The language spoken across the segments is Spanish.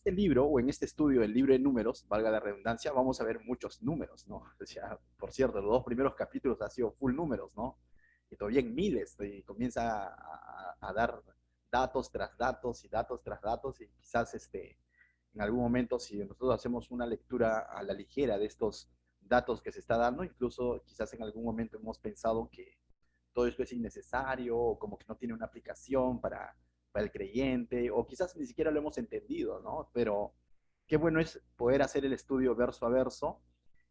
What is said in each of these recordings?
este libro o en este estudio del libro de números, valga la redundancia, vamos a ver muchos números, ¿no? O sea, por cierto, los dos primeros capítulos han sido full números, ¿no? Y todavía en miles, y comienza a dar datos tras datos y datos tras datos, y quizás en algún momento, si nosotros hacemos una lectura a la ligera de estos datos que se está dando, incluso quizás en algún momento hemos pensado que todo esto es innecesario o como que no tiene una aplicación para el creyente, o quizás ni siquiera lo hemos entendido, ¿no? Pero qué bueno es poder hacer el estudio verso a verso,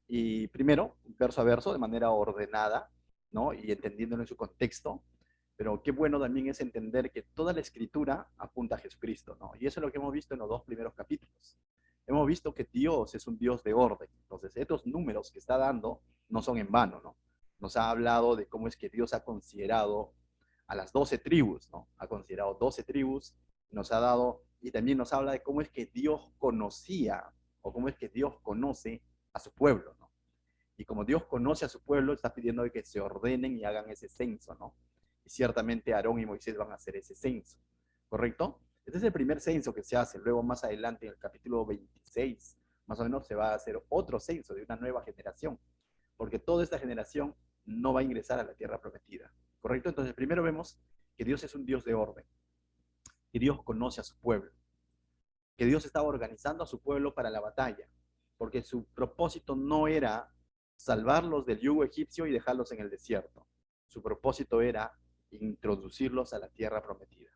y primero, verso a verso, de manera ordenada, ¿no? Y entendiéndolo en su contexto, pero qué bueno también es entender que toda la escritura apunta a Jesucristo, ¿no? Y eso es lo que hemos visto en los dos primeros capítulos. Hemos visto que Dios es un Dios de orden. Entonces, estos números que está dando no son en vano, ¿no? Nos ha hablado de cómo es que Dios ha considerado a las 12 tribus, ¿no? Ha considerado 12 tribus, nos ha dado, y también nos habla de cómo es que Dios conocía, o cómo es que Dios conoce a su pueblo, ¿no? Y como Dios conoce a su pueblo, está pidiendo que se ordenen y hagan ese censo, ¿no? Y ciertamente Aarón y Moisés van a hacer ese censo, ¿correcto? Este es el primer censo que se hace. Luego, más adelante, en el capítulo 26, más o menos, se va a hacer otro censo de una nueva generación, porque toda esta generación no va a ingresar a la tierra prometida, ¿correcto? Entonces, primero vemos que Dios es un Dios de orden, que Dios conoce a su pueblo, que Dios estaba organizando a su pueblo para la batalla, porque su propósito no era salvarlos del yugo egipcio y dejarlos en el desierto. Su propósito era introducirlos a la tierra prometida.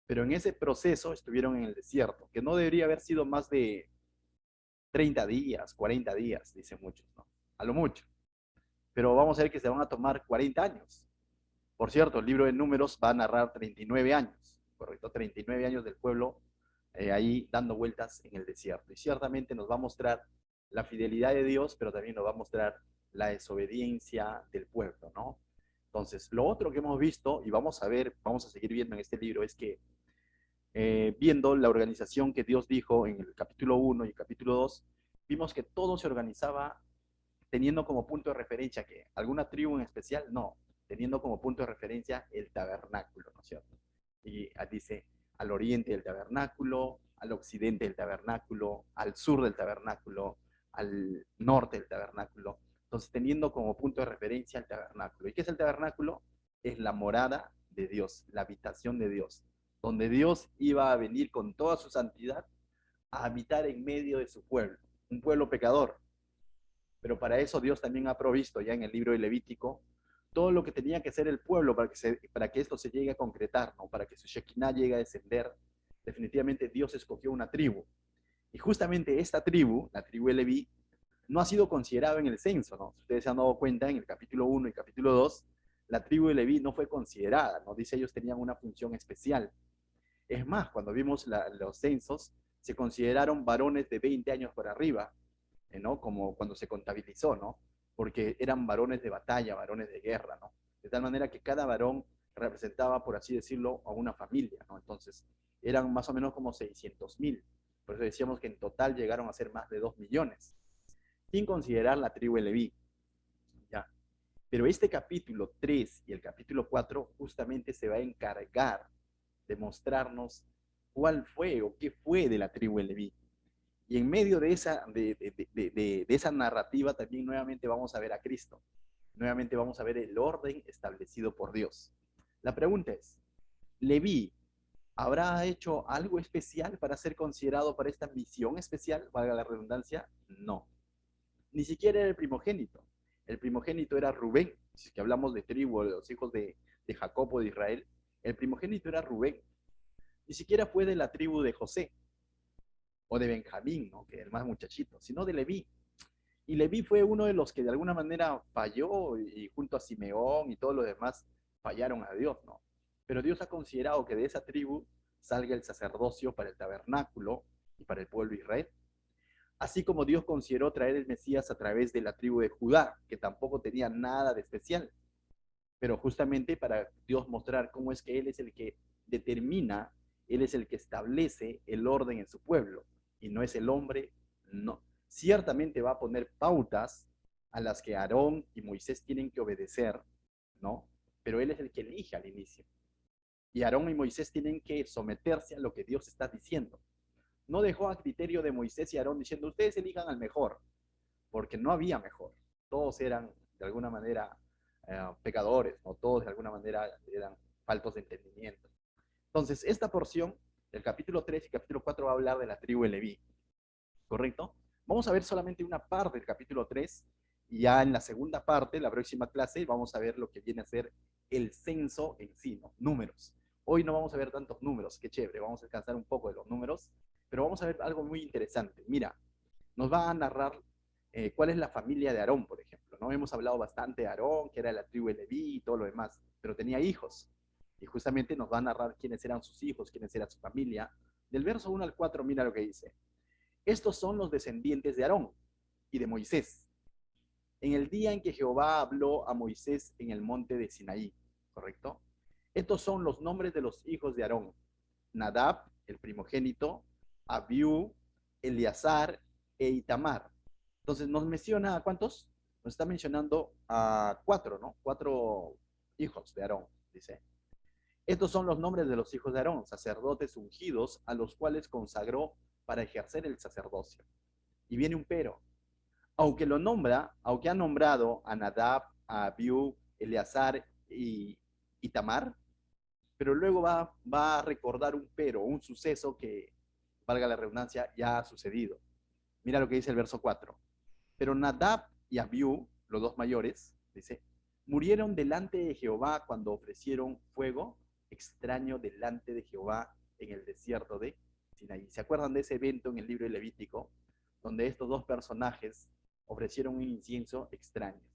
Pero en ese proceso estuvieron en el desierto, que no debería haber sido más de 30 días, 40 días, dicen muchos, ¿no? A lo mucho. Pero vamos a ver que se van a tomar 40 años. Por cierto, el libro de Números va a narrar 39 años, ¿correcto? 39 años del pueblo ahí dando vueltas en el desierto. Y ciertamente nos va a mostrar la fidelidad de Dios, pero también nos va a mostrar la desobediencia del pueblo, ¿no? Entonces, lo otro que hemos visto, y vamos a ver, vamos a seguir viendo en este libro, es que viendo la organización que Dios dijo en el capítulo 1 y el capítulo 2, vimos que todo se organizaba teniendo como punto de referencia que alguna tribu en especial, no, teniendo como punto de referencia el tabernáculo, ¿no es cierto? Y dice, al oriente del tabernáculo, al occidente del tabernáculo, al sur del tabernáculo, al norte del tabernáculo. Entonces, teniendo como punto de referencia el tabernáculo. ¿Y qué es el tabernáculo? Es la morada de Dios, la habitación de Dios, donde Dios iba a venir con toda su santidad a habitar en medio de su pueblo, un pueblo pecador, pero para eso Dios también ha provisto ya en el libro de Levítico todo lo que tenía que ser el pueblo para que esto se llegue a concretar, ¿no? Para que su Shekinah llegue a descender. Definitivamente Dios escogió una tribu. Y justamente esta tribu, la tribu de Leví, no ha sido considerada en el censo, ¿no? Ustedes se han dado cuenta en el capítulo 1 y capítulo 2, la tribu de Leví no fue considerada, ¿no? Dice ellos tenían una función especial. Es más, cuando vimos los censos, se consideraron varones de 20 años por arriba, ¿no? Como cuando se contabilizó, ¿no? Porque eran varones de batalla, varones de guerra, ¿no? De tal manera que cada varón representaba, por así decirlo, a una familia, ¿no? Entonces, eran más o menos como 600,000. Por eso decíamos que en total llegaron a ser más de 2 millones, sin considerar la tribu de Leví, ¿ya? Pero este capítulo 3 y el capítulo 4 justamente se va a encargar de mostrarnos cuál fue o qué fue de la tribu de Leví. Y en medio de esa narrativa también nuevamente vamos a ver a Cristo. Nuevamente vamos a ver el orden establecido por Dios. La pregunta es, ¿Leví habrá hecho algo especial para ser considerado para esta misión especial, valga la redundancia? No. Ni siquiera era el primogénito. El primogénito era Rubén. Si es que hablamos de tribu, de los hijos de Jacob o de Israel, el primogénito era Rubén. Ni siquiera fue de la tribu de José o de Benjamín, ¿no? Que es el más muchachito, sino de Leví. Y Leví fue uno de los que de alguna manera falló, y junto a Simeón y todos los demás fallaron a Dios, ¿no? Pero Dios ha considerado que de esa tribu salga el sacerdocio para el tabernáculo y para el pueblo de Israel. Así como Dios consideró traer el Mesías a través de la tribu de Judá, que tampoco tenía nada de especial, pero justamente para Dios mostrar cómo es que Él es el que determina, Él es el que establece el orden en su pueblo, y no es el hombre, no. Ciertamente va a poner pautas a las que Aarón y Moisés tienen que obedecer, ¿no? Pero Él es el que elige al inicio. Y Aarón y Moisés tienen que someterse a lo que Dios está diciendo. No dejó a criterio de Moisés y Aarón diciendo, ustedes elijan al mejor, porque no había mejor. Todos eran, de alguna manera, pecadores, ¿no? Todos, de alguna manera, eran faltos de entendimiento. Entonces, esta porción del capítulo 3 y capítulo 4 va a hablar de la tribu de Leví, ¿correcto? Vamos a ver solamente una parte del capítulo 3 y ya en la segunda parte, la próxima clase, vamos a ver lo que viene a ser el censo en sí, ¿no? Números. Hoy no vamos a ver tantos números, qué chévere, vamos a descansar un poco de los números, pero vamos a ver algo muy interesante. Mira, nos va a narrar cuál es la familia de Aarón, por ejemplo, ¿no? Hemos hablado bastante de Aarón, que era la tribu de Leví y todo lo demás, pero tenía hijos. Y justamente nos va a narrar quiénes eran sus hijos, quiénes era su familia. Del verso 1 al 4, mira lo que dice. Estos son los descendientes de Aarón y de Moisés, en el día en que Jehová habló a Moisés en el monte de Sinaí, ¿correcto? Estos son los nombres de los hijos de Aarón. Nadab, el primogénito, Abiú, Eleazar e Itamar. Entonces nos menciona a cuántos? Nos está mencionando a cuatro, ¿no? Cuatro hijos de Aarón, dice. Estos son los nombres de los hijos de Aarón, sacerdotes ungidos, a los cuales consagró para ejercer el sacerdocio. Y viene un pero. Aunque ha nombrado a Nadab, a Abiú, Eleazar y Tamar, pero luego va a recordar un pero, un suceso que, valga la redundancia, ya ha sucedido. Mira lo que dice el verso 4. Pero Nadab y Abiú, los dos mayores, dice, murieron delante de Jehová cuando ofrecieron fuego extraño delante de Jehová en el desierto de Sinaí. ¿Se acuerdan de ese evento en el libro de Levítico, donde estos dos personajes ofrecieron un incienso extraño?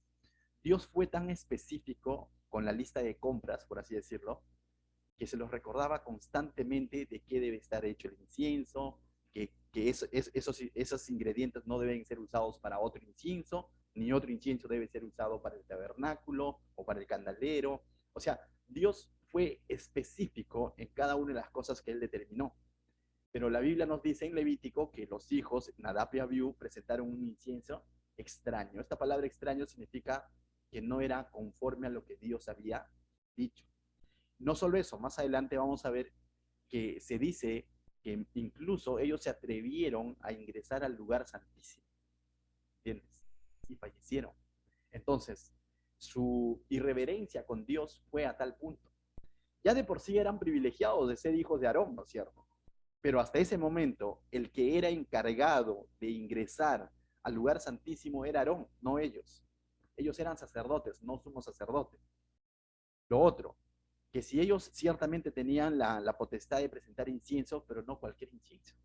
Dios fue tan específico con la lista de compras, por así decirlo, que se los recordaba constantemente de qué debe estar hecho el incienso, que esos ingredientes no deben ser usados para otro incienso, ni otro incienso debe ser usado para el tabernáculo o para el candelero. O sea, Dios fue específico en cada una de las cosas que él determinó. Pero la Biblia nos dice en Levítico que los hijos, Nadab y Abiú, presentaron un incienso extraño. Esta palabra extraño significa que no era conforme a lo que Dios había dicho. No solo eso, más adelante vamos a ver que se dice que incluso ellos se atrevieron a ingresar al lugar santísimo, ¿entiendes? Y fallecieron. Entonces, su irreverencia con Dios fue a tal punto. Ya de por sí eran privilegiados de ser hijos de Aarón, ¿no es cierto? Pero hasta ese momento, el que era encargado de ingresar al lugar santísimo era Aarón, no ellos. Ellos eran sacerdotes, no somos sacerdotes. Lo otro, que si ellos ciertamente tenían la potestad de presentar incienso, pero no cualquier incienso,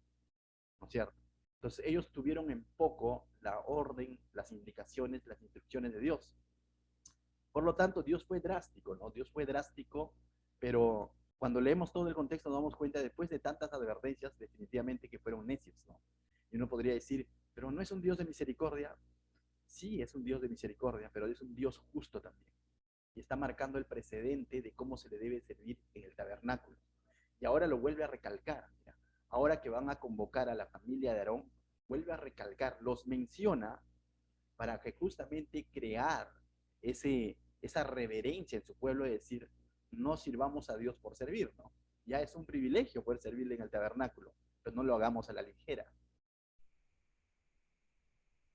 ¿no es cierto? Entonces ellos tuvieron en poco la orden, las indicaciones, las instrucciones de Dios. Por lo tanto, Dios fue drástico, ¿no? Dios fue drástico, pero cuando leemos todo el contexto nos damos cuenta, después de tantas advertencias, definitivamente que fueron necios, ¿no? Y uno podría decir, pero no es un Dios de misericordia. Sí, es un Dios de misericordia, pero es un Dios justo también. Y está marcando el precedente de cómo se le debe servir en el tabernáculo. Y ahora lo vuelve a recalcar. Mira. Ahora que van a convocar a la familia de Aarón, vuelve a recalcar, los menciona para que justamente crear esa reverencia en su pueblo de decir, no sirvamos a Dios por servir, ¿no? Ya es un privilegio poder servirle en el tabernáculo, pero no lo hagamos a la ligera.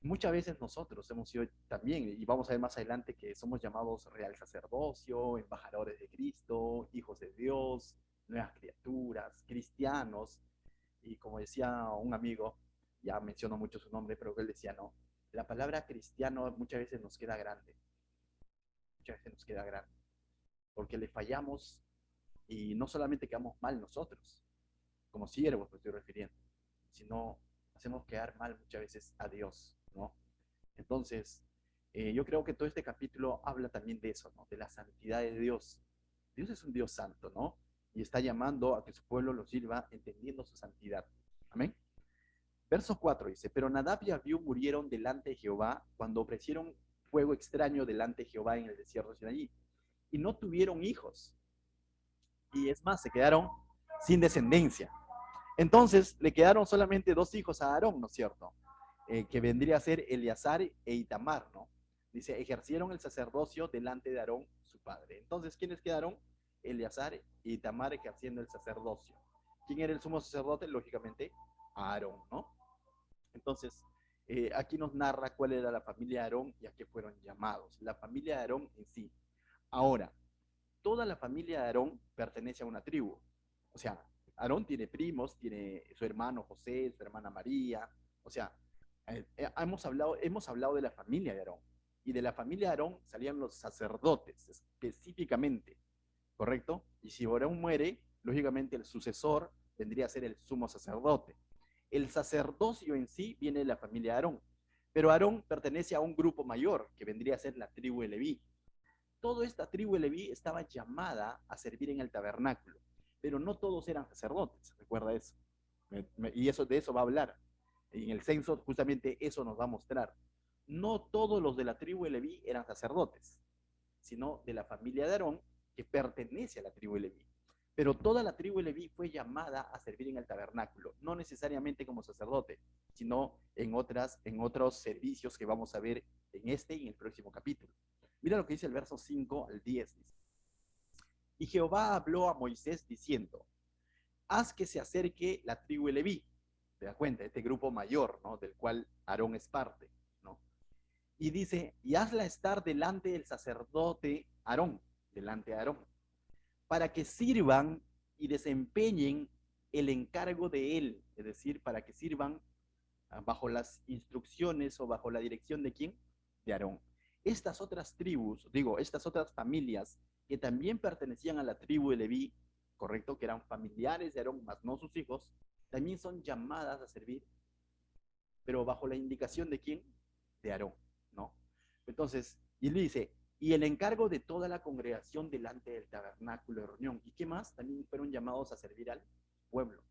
Muchas veces nosotros hemos sido también, y vamos a ver más adelante, que somos llamados real sacerdocio, embajadores de Cristo, hijos de Dios, nuevas criaturas, cristianos, y como decía un amigo, ya menciono mucho su nombre, pero él decía, no, la palabra cristiano muchas veces nos queda grande, muchas veces nos queda grande, porque le fallamos y no solamente quedamos mal nosotros, como siervos me estoy refiriendo, sino hacemos quedar mal muchas veces a Dios, ¿no? Entonces, yo creo que todo este capítulo habla también de eso, ¿no? De la santidad de Dios. Dios es un Dios santo, ¿no? Y está llamando a que su pueblo lo sirva entendiendo su santidad. Amén. Verso 4 dice, pero Nadab y Abiú murieron delante de Jehová cuando ofrecieron fuego extraño delante de Jehová en el desierto de Sinaí. Y no tuvieron hijos. Y es más, se quedaron sin descendencia. Entonces le quedaron solamente dos hijos a Aarón, ¿no es cierto? Que vendría a ser Eleazar e Itamar, ¿no? Dice, ejercieron el sacerdocio delante de Aarón, su padre. Entonces, ¿quiénes quedaron? Eleazar e Itamar ejerciendo el sacerdocio. ¿Quién era el sumo sacerdote? Lógicamente, a Aarón, ¿no? Entonces, aquí nos narra cuál era la familia de Aarón y a qué fueron llamados. La familia de Aarón en sí. Ahora, toda la familia de Aarón pertenece a una tribu. O sea, Aarón tiene primos, tiene su hermano José, su hermana María. O sea, hemos hablado de la familia de Aarón. Y de la familia de Aarón salían los sacerdotes, específicamente, ¿correcto? Y si Aarón muere, lógicamente el sucesor vendría a ser el sumo sacerdote. El sacerdocio en sí viene de la familia de Aarón, pero Aarón pertenece a un grupo mayor, que vendría a ser la tribu de Leví. Toda esta tribu de Leví estaba llamada a servir en el tabernáculo, pero no todos eran sacerdotes, recuerda eso. Y eso de eso va a hablar. En el censo justamente eso nos va a mostrar. No todos los de la tribu de Leví eran sacerdotes, sino de la familia de Aarón, que pertenece a la tribu de Leví. Pero toda la tribu de Leví fue llamada a servir en el tabernáculo, no necesariamente como sacerdote, sino en otros servicios que vamos a ver en este y en el próximo capítulo. Mira lo que dice el verso 5 al 10. Dice, y Jehová habló a Moisés diciendo, haz que se acerque la tribu de Leví, te das cuenta, este grupo mayor, ¿no? Del cual Aarón es parte, ¿no? Y dice, y hazla estar delante del sacerdote Aarón, delante de Aarón, para que sirvan y desempeñen el encargo de él, es decir, para que sirvan bajo las instrucciones o bajo la dirección de quién? De Aarón. Estas otras tribus, digo, estas otras familias que también pertenecían a la tribu de Leví, correcto, que eran familiares de Aarón, más no sus hijos, también son llamadas a servir, pero bajo la indicación de quién? De Aarón, ¿no? Entonces, y él dice, y el encargo de toda la congregación delante del tabernáculo de reunión. ¿Y qué más? También fueron llamados a servir al pueblo,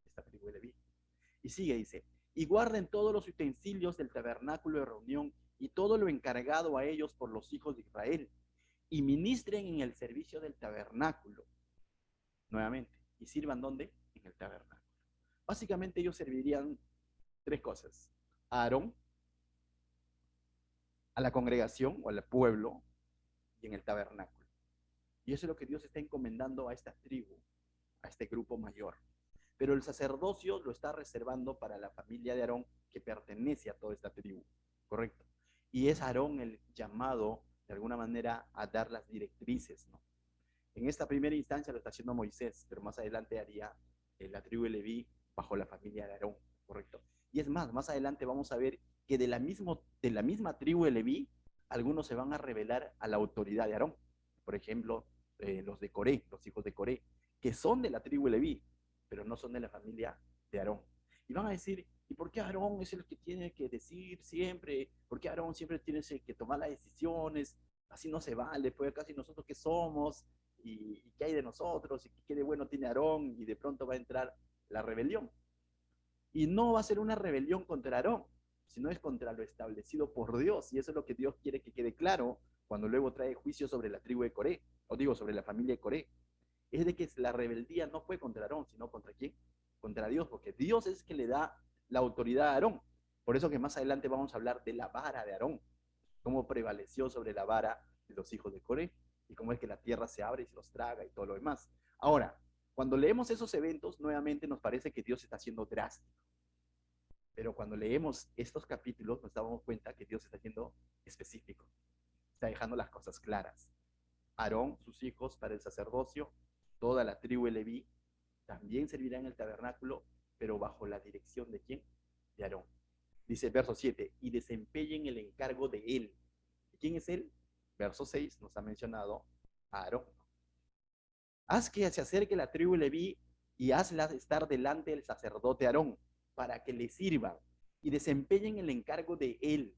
esta tribu de Leví. Y sigue, dice, y guarden todos los utensilios del tabernáculo de reunión y todo lo encargado a ellos por los hijos de Israel, y ministren en el servicio del tabernáculo, nuevamente, y sirvan ¿dónde? En el tabernáculo. Básicamente ellos servirían tres cosas: a Aarón, a la congregación o al pueblo, y en el tabernáculo. Y eso es lo que Dios está encomendando a esta tribu, a este grupo mayor. Pero el sacerdocio lo está reservando para la familia de Aarón, que pertenece a toda esta tribu, ¿correcto? Y es Aarón el llamado, de alguna manera, a dar las directrices, ¿no? En esta primera instancia lo está haciendo Moisés, pero más adelante haría la tribu de Leví bajo la familia de Aarón, ¿correcto? Y es más adelante vamos a ver que de la misma tribu de Leví, algunos se van a revelar a la autoridad de Aarón. Por ejemplo, los de Coré, los hijos de Coré, que son de la tribu de Leví, pero no son de la familia de Aarón. Y van a decir, ¿y por qué Aarón es el que tiene que decir siempre? ¿Por qué Aarón siempre tiene que tomar las decisiones? Así no se vale, pues casi nosotros que somos, y qué hay de nosotros, y qué de bueno tiene Aarón, y de pronto va a entrar la rebelión. Y no va a ser una rebelión contra Aarón, sino es contra lo establecido por Dios, y eso es lo que Dios quiere que quede claro cuando luego trae juicio sobre la tribu de Coré, o digo, sobre la familia de Coré. Es de que la rebeldía no fue contra Aarón, sino contra quién? Contra Dios, porque Dios es que le da la autoridad a Aarón. Por eso que más adelante vamos a hablar de la vara de Aarón, cómo prevaleció sobre la vara de los hijos de Coré, y cómo es que la tierra se abre y se los traga y todo lo demás. Ahora, cuando leemos esos eventos, nuevamente nos parece que Dios está siendo drástico. Pero cuando leemos estos capítulos, nos damos cuenta que Dios está siendo específico. Está dejando las cosas claras. Aarón, sus hijos para el sacerdocio, toda la tribu de Leví, también servirá en el tabernáculo, pero bajo la dirección de ¿quién? De Aarón. Dice el verso 7, y desempeñen el encargo de él. ¿Quién es él? Verso 6 nos ha mencionado a Aarón. Haz que se acerque la tribu de Leví y hazla estar delante del sacerdote Aarón, para que le sirvan y desempeñen el encargo de él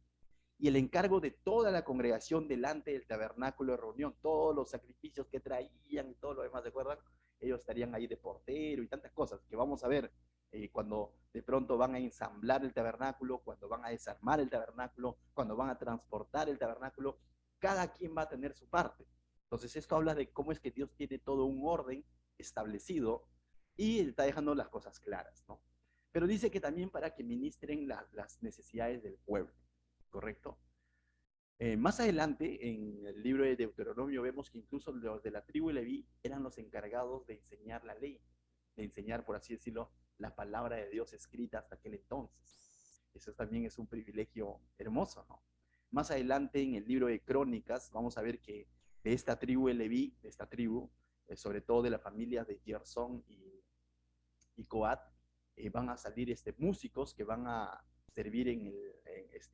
y el encargo de toda la congregación delante del tabernáculo de reunión, todos los sacrificios que traían y todo lo demás, ¿de acuerdo? Ellos estarían ahí de portero y tantas cosas que vamos a ver cuando de pronto van a ensamblar el tabernáculo, cuando van a desarmar el tabernáculo, cuando van a transportar el tabernáculo, cada quien va a tener su parte. Entonces esto habla de cómo es que Dios tiene todo un orden establecido y está dejando las cosas claras, ¿no? Pero dice que también para que ministren las necesidades del pueblo, ¿correcto? Más adelante, en el libro de Deuteronomio, vemos que incluso los de la tribu de Leví eran los encargados de enseñar la ley. de enseñar, por así decirlo, la palabra de Dios escrita hasta aquel entonces. Eso también es un privilegio hermoso, ¿no? Más adelante en el libro de Crónicas vamos a ver que de esta tribu de Leví, de esta tribu, sobre todo de la familia de Gersón y Coat, van a salir músicos que van a servir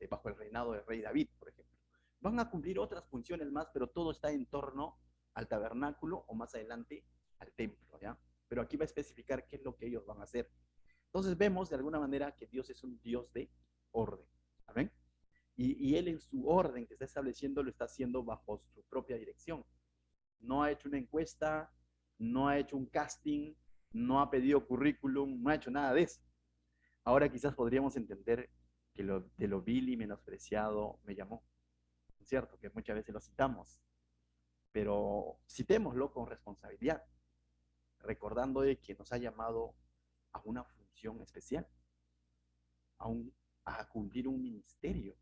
bajo el reinado del rey David, por ejemplo. Van a cumplir otras funciones más, pero todo está en torno al tabernáculo o más adelante al templo, ¿ya? Pero aquí va a especificar qué es lo que ellos van a hacer. Entonces vemos de alguna manera que Dios es un Dios de orden. ¿Amén? Y Él en su orden que está estableciendo lo está haciendo bajo su propia dirección. No ha hecho una encuesta, no ha hecho un casting, no ha pedido currículum, no ha hecho nada de eso. Ahora quizás podríamos entender que de lo vil y menospreciado me llamó. Es cierto que muchas veces lo citamos, pero citémoslo con responsabilidad, recordando de que nos ha llamado a una función especial, a, a cumplir un ministerio.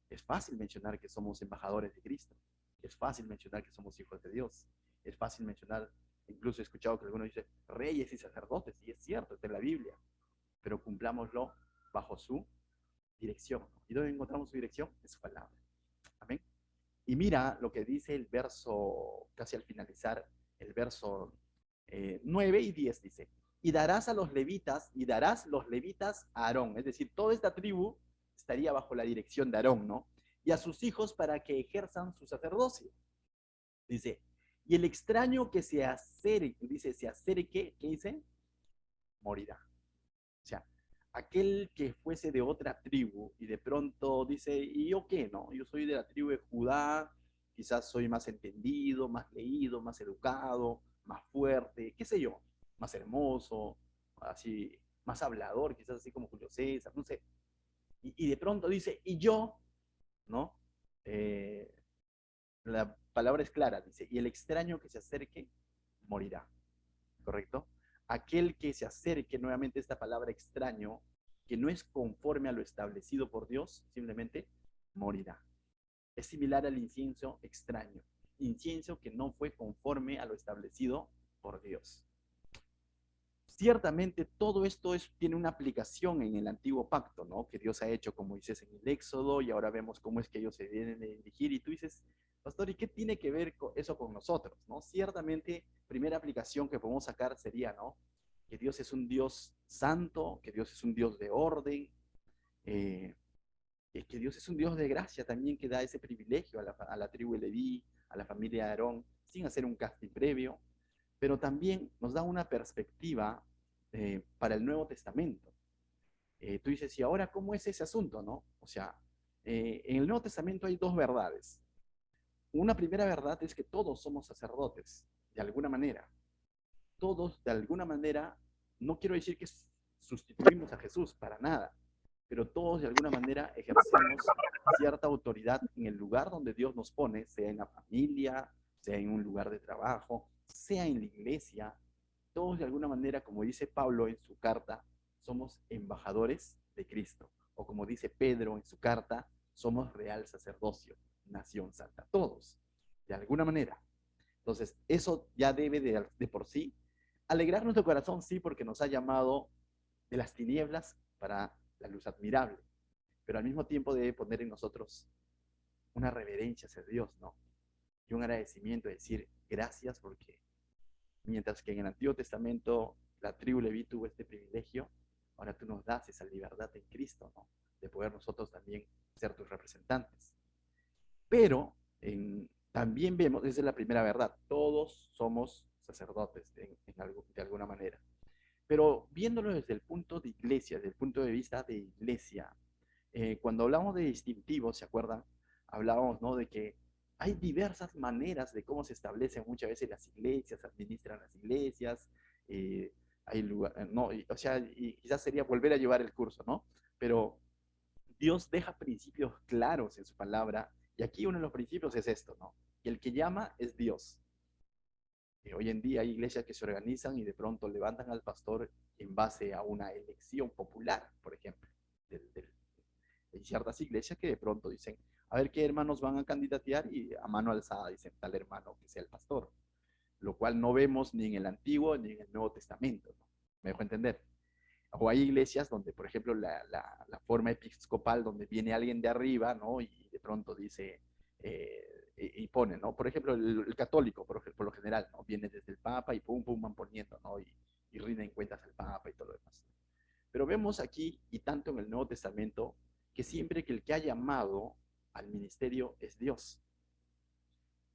Es fácil mencionar que somos embajadores de Cristo, es fácil mencionar que somos hijos de Dios, es fácil mencionar, incluso he escuchado que algunos dicen reyes y sacerdotes, y es cierto, está en la Biblia, pero cumplámoslo bajo su dirección. ¿Y dónde encontramos su dirección? En su palabra. Amén. Y mira lo que dice el verso, casi al finalizar, el verso 9 y 10 dice, y darás a los levitas, y darás los levitas a Aarón, es decir, toda esta tribu estaría bajo la dirección de Aarón, ¿no? Y a sus hijos para que ejerzan su sacerdocio. Dice, y el extraño que se acerque, dice, se acerque, ¿qué dice? Morirá. O sea, aquel que fuese de otra tribu y de pronto dice, ¿y yo qué? No, yo soy de la tribu de Judá, quizás soy más entendido, más leído, más educado, más fuerte, qué sé yo, más hermoso, así, más hablador, quizás así como Julio César, no sé. Y de pronto dice, ¿y yo? ¿No? Eh, la palabra es clara, dice, y el extraño que se acerque morirá, ¿correcto? Aquel que se acerque, nuevamente esta palabra extraño, que no es conforme a lo establecido por Dios, simplemente morirá. Es similar al incienso extraño, incienso que no fue conforme a lo establecido por Dios. Ciertamente todo esto tiene una aplicación en el antiguo pacto, ¿no? Que Dios ha hecho con Moisés en el Éxodo y ahora vemos cómo es que ellos se vienen a dirigir y tú dices, pastor, ¿y qué tiene que ver eso con nosotros, no? Ciertamente, primera aplicación que podemos sacar sería, ¿no? Que Dios es un Dios santo, que Dios es un Dios de orden, eh, que Dios es un Dios de gracia también que da ese privilegio a la tribu de Leví, a la familia de Aarón, sin hacer un casting previo, pero también nos da una perspectiva para el Nuevo Testamento. Tú dices, ¿y ahora cómo es ese asunto, no? O sea, en el Nuevo Testamento hay dos verdades. Una primera verdad es que todos somos sacerdotes, de alguna manera. Todos, de alguna manera, no quiero decir que sustituimos a Jesús, para nada, pero todos de alguna manera ejercemos cierta autoridad en el lugar donde Dios nos pone, sea en la familia, sea en un lugar de trabajo, sea en la iglesia. Todos de alguna manera, como dice Pablo en su carta, somos embajadores de Cristo. O como dice Pedro en su carta, somos real sacerdocio, nación santa. Todos, de alguna manera. Entonces, eso ya debe de por sí alegrarnos nuestro corazón, sí, porque nos ha llamado de las tinieblas para la luz admirable. Pero al mismo tiempo debe poner en nosotros una reverencia hacia Dios, ¿no? Y un agradecimiento, de decir gracias porque mientras que en el Antiguo Testamento la tribu Leví tuvo este privilegio, ahora tú nos das esa libertad en Cristo, ¿no? De poder nosotros también ser tus representantes. Pero también vemos, esa es la primera verdad, todos somos sacerdotes de alguna manera. Pero viéndolo desde el punto de iglesia, desde el punto de vista de iglesia, cuando hablamos de distintivos, ¿se acuerdan? Hablábamos, ¿no? De que hay diversas maneras de cómo se establecen muchas veces las iglesias, administran las iglesias, hay lugar, no, o sea, y quizás sería volver a llevar el curso, ¿no? Pero Dios deja principios claros en su palabra, y aquí uno de los principios es esto, ¿no? Que el que llama es Dios. Hoy en día hay iglesias que se organizan y de pronto levantan al pastor en base a una elección popular, por ejemplo. Hay ciertas iglesias que de pronto dicen, a ver qué hermanos van a candidatear y a mano alzada dicen tal hermano que sea el pastor. lo cual no vemos ni en el Antiguo ni en el Nuevo Testamento, ¿no? ¿Me dejo entender? O hay iglesias donde, por ejemplo, la forma episcopal, donde viene alguien de arriba, ¿no? Y de pronto dice, y pone, ¿no? Por ejemplo, el católico, por lo general, ¿no? Viene desde el Papa y pum, pum, van poniendo, ¿no? Y rinden cuentas al Papa y todo lo demás. Pero vemos aquí, y tanto en el Nuevo Testamento, que siempre que el que ha llamado al ministerio es Dios.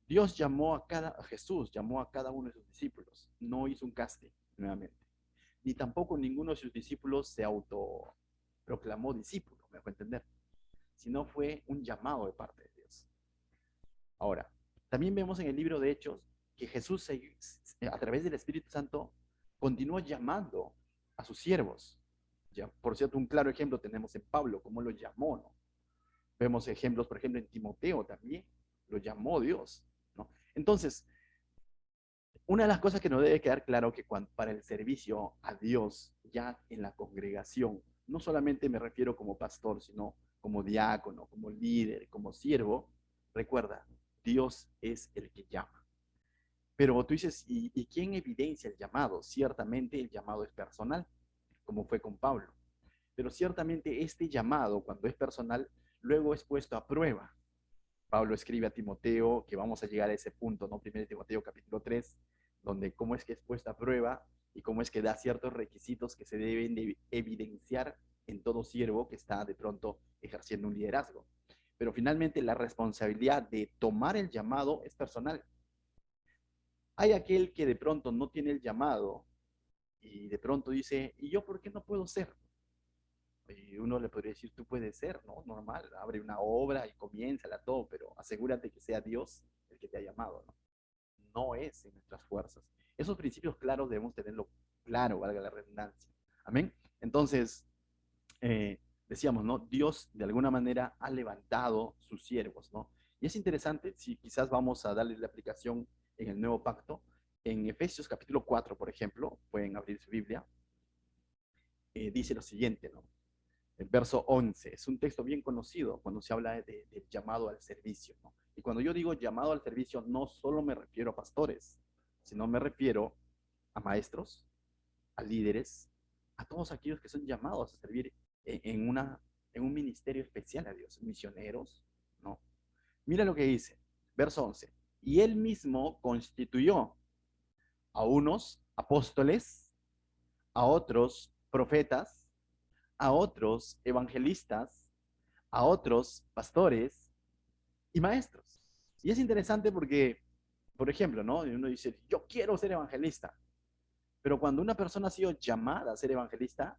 Dios llamó a Jesús llamó a cada uno de sus discípulos, no hizo un casting nuevamente, ni tampoco ninguno de sus discípulos se autoproclamó discípulo, me dejó entender, sino fue un llamado de parte de Dios. Ahora, también vemos en el libro de Hechos que Jesús, a través del Espíritu Santo, continuó llamando a sus siervos. Ya, por cierto, un claro ejemplo tenemos en Pablo, cómo lo llamó, ¿no? Vemos ejemplos, por ejemplo, en Timoteo también, lo llamó Dios, ¿no? Entonces, una de las cosas que nos debe quedar claro que para el servicio a Dios ya en la congregación, no solamente me refiero como pastor, sino como diácono, como líder, como siervo, recuerda, Dios es el que llama. Pero tú dices, ¿y quién evidencia el llamado? Ciertamente el llamado es personal, como fue con Pablo. Pero ciertamente este llamado, cuando es personal, luego es puesto a prueba. Pablo escribe a Timoteo, que vamos a llegar a ese punto, ¿no? 1 Timoteo capítulo 3, donde cómo es que es puesta a prueba y cómo es que da ciertos requisitos que se deben de evidenciar en todo siervo que está de pronto ejerciendo un liderazgo. Pero finalmente la responsabilidad de tomar el llamado es personal. Hay aquel que de pronto no tiene el llamado y de pronto dice, ¿y yo por qué no puedo ser? Y uno le podría decir, tú puedes ser, ¿no? Normal, abre una obra y comiénzala todo, pero asegúrate que sea Dios el que te ha llamado, ¿no? No es en nuestras fuerzas. Esos principios claros debemos tenerlo claro, valga la redundancia. Amén. Entonces, decíamos, ¿no? Dios de alguna manera ha levantado sus siervos, ¿no? Y es interesante, si quizás vamos a darle la aplicación en el nuevo pacto, en Efesios capítulo 4, por ejemplo, pueden abrir su Biblia, dice lo siguiente, ¿no? El verso 11, es un texto bien conocido cuando se habla del llamado al servicio, ¿no? Y cuando yo digo llamado al servicio, no solo me refiero a pastores, sino me refiero a maestros, a líderes, a todos aquellos que son llamados a servir en un ministerio especial a Dios, misioneros, ¿no? Mira lo que dice, verso 11, y él mismo constituyó a unos apóstoles, a otros profetas, a otros evangelistas, a otros pastores y maestros. Y es interesante porque, por ejemplo, ¿no? Uno dice, yo quiero ser evangelista, pero cuando una persona ha sido llamada a ser evangelista,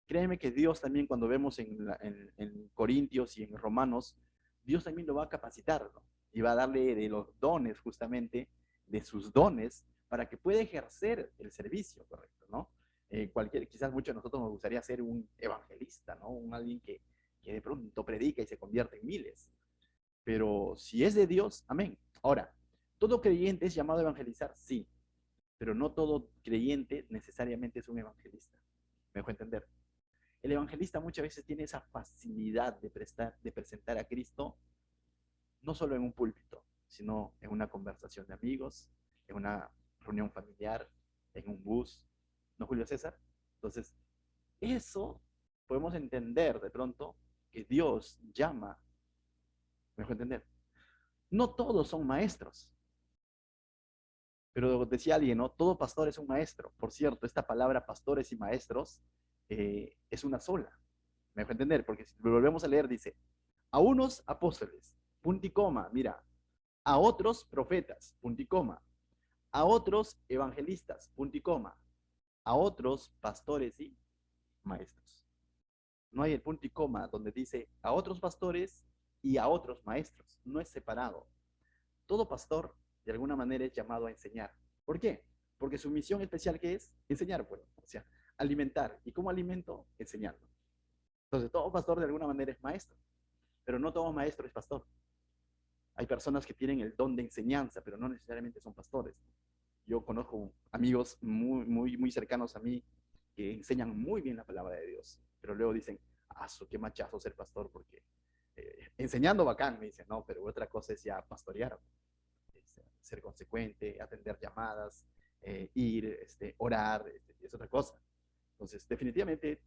créeme que Dios también, cuando vemos en Corintios y en Romanos, Dios también lo va a capacitar, ¿no? Y va a darle de los dones, justamente, de sus dones, para que pueda ejercer el servicio, correcto, ¿no? Quizás muchos de nosotros nos gustaría ser un evangelista, ¿no? Alguien que de pronto predica y se convierte en miles. Pero si es de Dios, amén. Ahora, ¿todo creyente es llamado a evangelizar? Sí, pero no todo creyente necesariamente es un evangelista. ¿Me dejo entender? El evangelista muchas veces tiene esa facilidad de presentar a Cristo no solo en un púlpito, sino en una conversación de amigos, en una reunión familiar, en un bus, ¿no, Julio César? Entonces, eso podemos entender de pronto que Dios llama, me dejo entender. No todos son maestros, pero decía alguien, ¿no? Todo pastor es un maestro. Por cierto, esta palabra pastores y maestros es una sola. Me dejo entender, porque si lo volvemos a leer, dice, a unos apóstoles, punto y coma, mira, a otros profetas, punto y coma, a otros evangelistas, punto y coma, a otros pastores y maestros. No hay el punto y coma donde dice a otros pastores y a otros maestros. No es separado. Todo pastor, de alguna manera, es llamado a enseñar. ¿Por qué? Porque su misión especial, ¿qué es? Enseñar, bueno, o sea, alimentar. ¿Y cómo alimento? Enseñando. Entonces, todo pastor de alguna manera es maestro, pero no todo maestro es pastor. Hay personas que tienen el don de enseñanza, pero no necesariamente son pastores. Yo conozco amigos muy cercanos a mí que enseñan muy bien la palabra de Dios, pero luego dicen, ah, qué machazo ser pastor, porque enseñando bacán, me dicen, no, pero otra cosa es ya pastorear. ser consecuente, atender llamadas, ir, orar, es otra cosa. Entonces, definitivamente,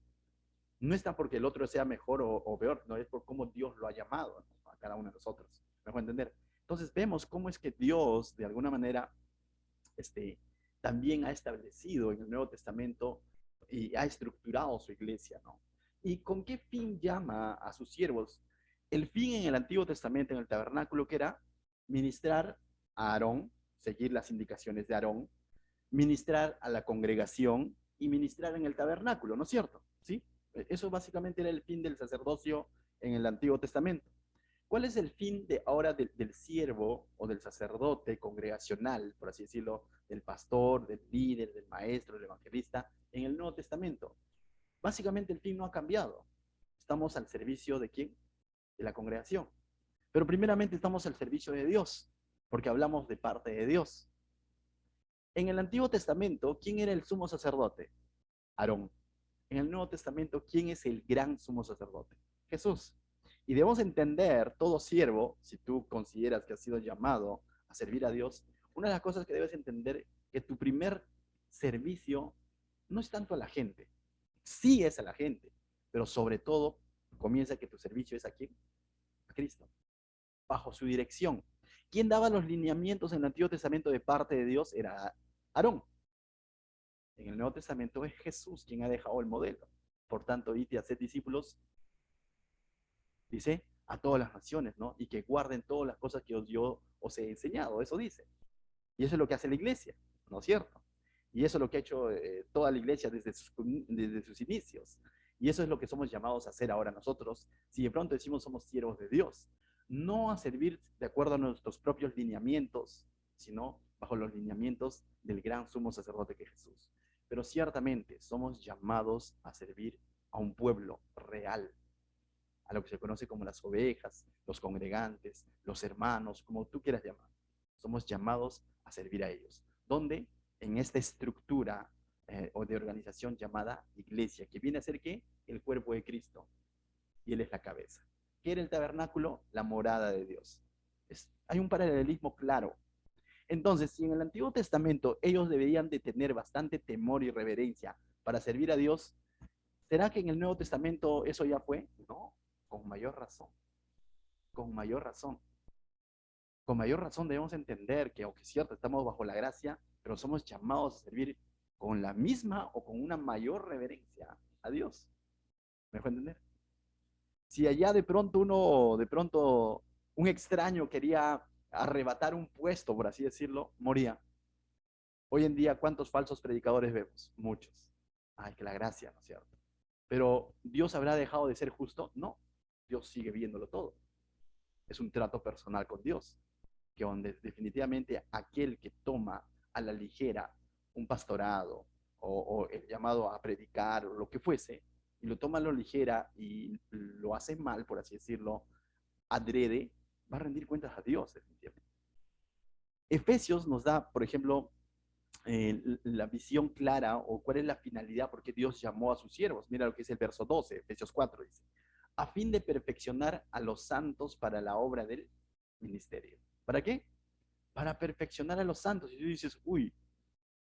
no está porque el otro sea mejor o peor, no es por cómo Dios lo ha llamado, ¿no?, a cada uno de nosotros. ¿Me puedo entender? Entonces, vemos cómo es que Dios, de alguna manera, este, también ha establecido en el Nuevo Testamento y ha estructurado su iglesia, ¿no? ¿Y con qué fin llama a sus siervos? El fin en el Antiguo Testamento, en el tabernáculo, que era ministrar a Aarón, seguir las indicaciones de Aarón, ministrar a la congregación y ministrar en el tabernáculo, ¿no es cierto? ¿Sí? Eso básicamente era el fin del sacerdocio en el Antiguo Testamento. ¿Cuál es el fin de ahora del siervo o del sacerdote congregacional, por así decirlo, del pastor, del líder, del maestro, del evangelista en el Nuevo Testamento? Básicamente el fin no ha cambiado. Estamos al servicio de quién? De la congregación. Pero primeramente estamos al servicio de Dios, porque hablamos de parte de Dios. En el Antiguo Testamento, ¿quién era el sumo sacerdote? Aarón. En el Nuevo Testamento, ¿quién es el gran sumo sacerdote? Jesús. Y debemos entender, todo siervo, si tú consideras que has sido llamado a servir a Dios, una de las cosas que debes entender que tu primer servicio no es tanto a la gente, sí es a la gente, pero sobre todo comienza que tu servicio es a quién? A Cristo, bajo su dirección. ¿Quién daba los lineamientos en el Antiguo Testamento de parte de Dios? Era Aarón. En el Nuevo Testamento es Jesús quien ha dejado el modelo. Por tanto, id y haced discípulos, dice, a todas las naciones, ¿no? Y que guarden todas las cosas que yo os he enseñado, eso dice. Y eso es lo que hace la iglesia, ¿no es cierto? Y eso es lo que ha hecho toda la iglesia desde sus inicios. Y eso es lo que somos llamados a hacer ahora nosotros, si de pronto decimos somos siervos de Dios. No a servir de acuerdo a nuestros propios lineamientos, sino bajo los lineamientos del gran sumo sacerdote que es Jesús. Pero ciertamente somos llamados a servir a un pueblo real, a lo que se conoce como las ovejas, los congregantes, los hermanos, como tú quieras llamar. Somos llamados a servir a ellos. ¿Dónde? En esta estructura o de organización llamada iglesia, que viene a ser ¿qué? El cuerpo de Cristo. Y Él es la cabeza. ¿Qué era el tabernáculo? La morada de Dios. Hay un paralelismo claro. Entonces, si en el Antiguo Testamento ellos deberían de tener bastante temor y reverencia para servir a Dios, ¿será que en el Nuevo Testamento eso ya fue? No, con mayor razón, con mayor razón. Con mayor razón debemos entender que, aunque es cierto, estamos bajo la gracia, pero somos llamados a servir con la misma o con una mayor reverencia a Dios. ¿Me dejó entender? Si allá un extraño quería arrebatar un puesto, por así decirlo, moría. Hoy en día, ¿cuántos falsos predicadores vemos? Muchos. Ay, que la gracia, ¿no es cierto? Pero ¿Dios habrá dejado de ser justo? No, Dios sigue viéndolo todo. Es un trato personal con Dios, que donde definitivamente aquel que toma a la ligera un pastorado o el llamado a predicar o lo que fuese, y lo toma a la ligera y lo hace mal, por así decirlo, adrede, va a rendir cuentas a Dios, definitivamente. Efesios nos da, por ejemplo, la visión clara o cuál es la finalidad por qué Dios llamó a sus siervos. Mira lo que es el verso 12, Efesios 4, dice, a fin de perfeccionar a los santos para la obra del ministerio. ¿Para qué? Para perfeccionar a los santos. Y tú dices, uy,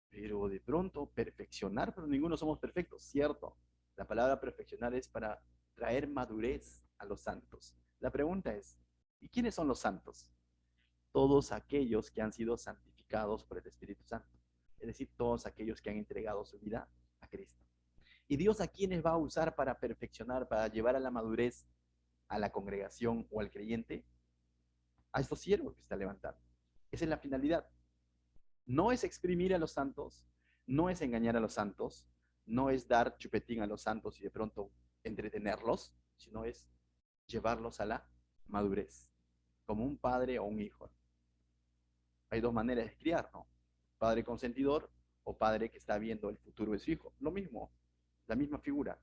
pero de pronto perfeccionar, pero ninguno somos perfectos, ¿cierto? La palabra perfeccionar es para traer madurez a los santos. La pregunta es, ¿y quiénes son los santos? Todos aquellos que han sido santificados por el Espíritu Santo. Es decir, todos aquellos que han entregado su vida a Cristo. ¿Y Dios a quiénes va a usar para perfeccionar, para llevar a la madurez a la congregación o al creyente? A estos siervos que está levantando. Esa es la finalidad. No es exprimir a los santos, no es engañar a los santos, no es dar chupetín a los santos y de pronto entretenerlos, sino es llevarlos a la madurez, como un padre o un hijo. Hay dos maneras de criar, ¿no? Padre consentidor o padre que está viendo el futuro de su hijo. Lo mismo, la misma figura.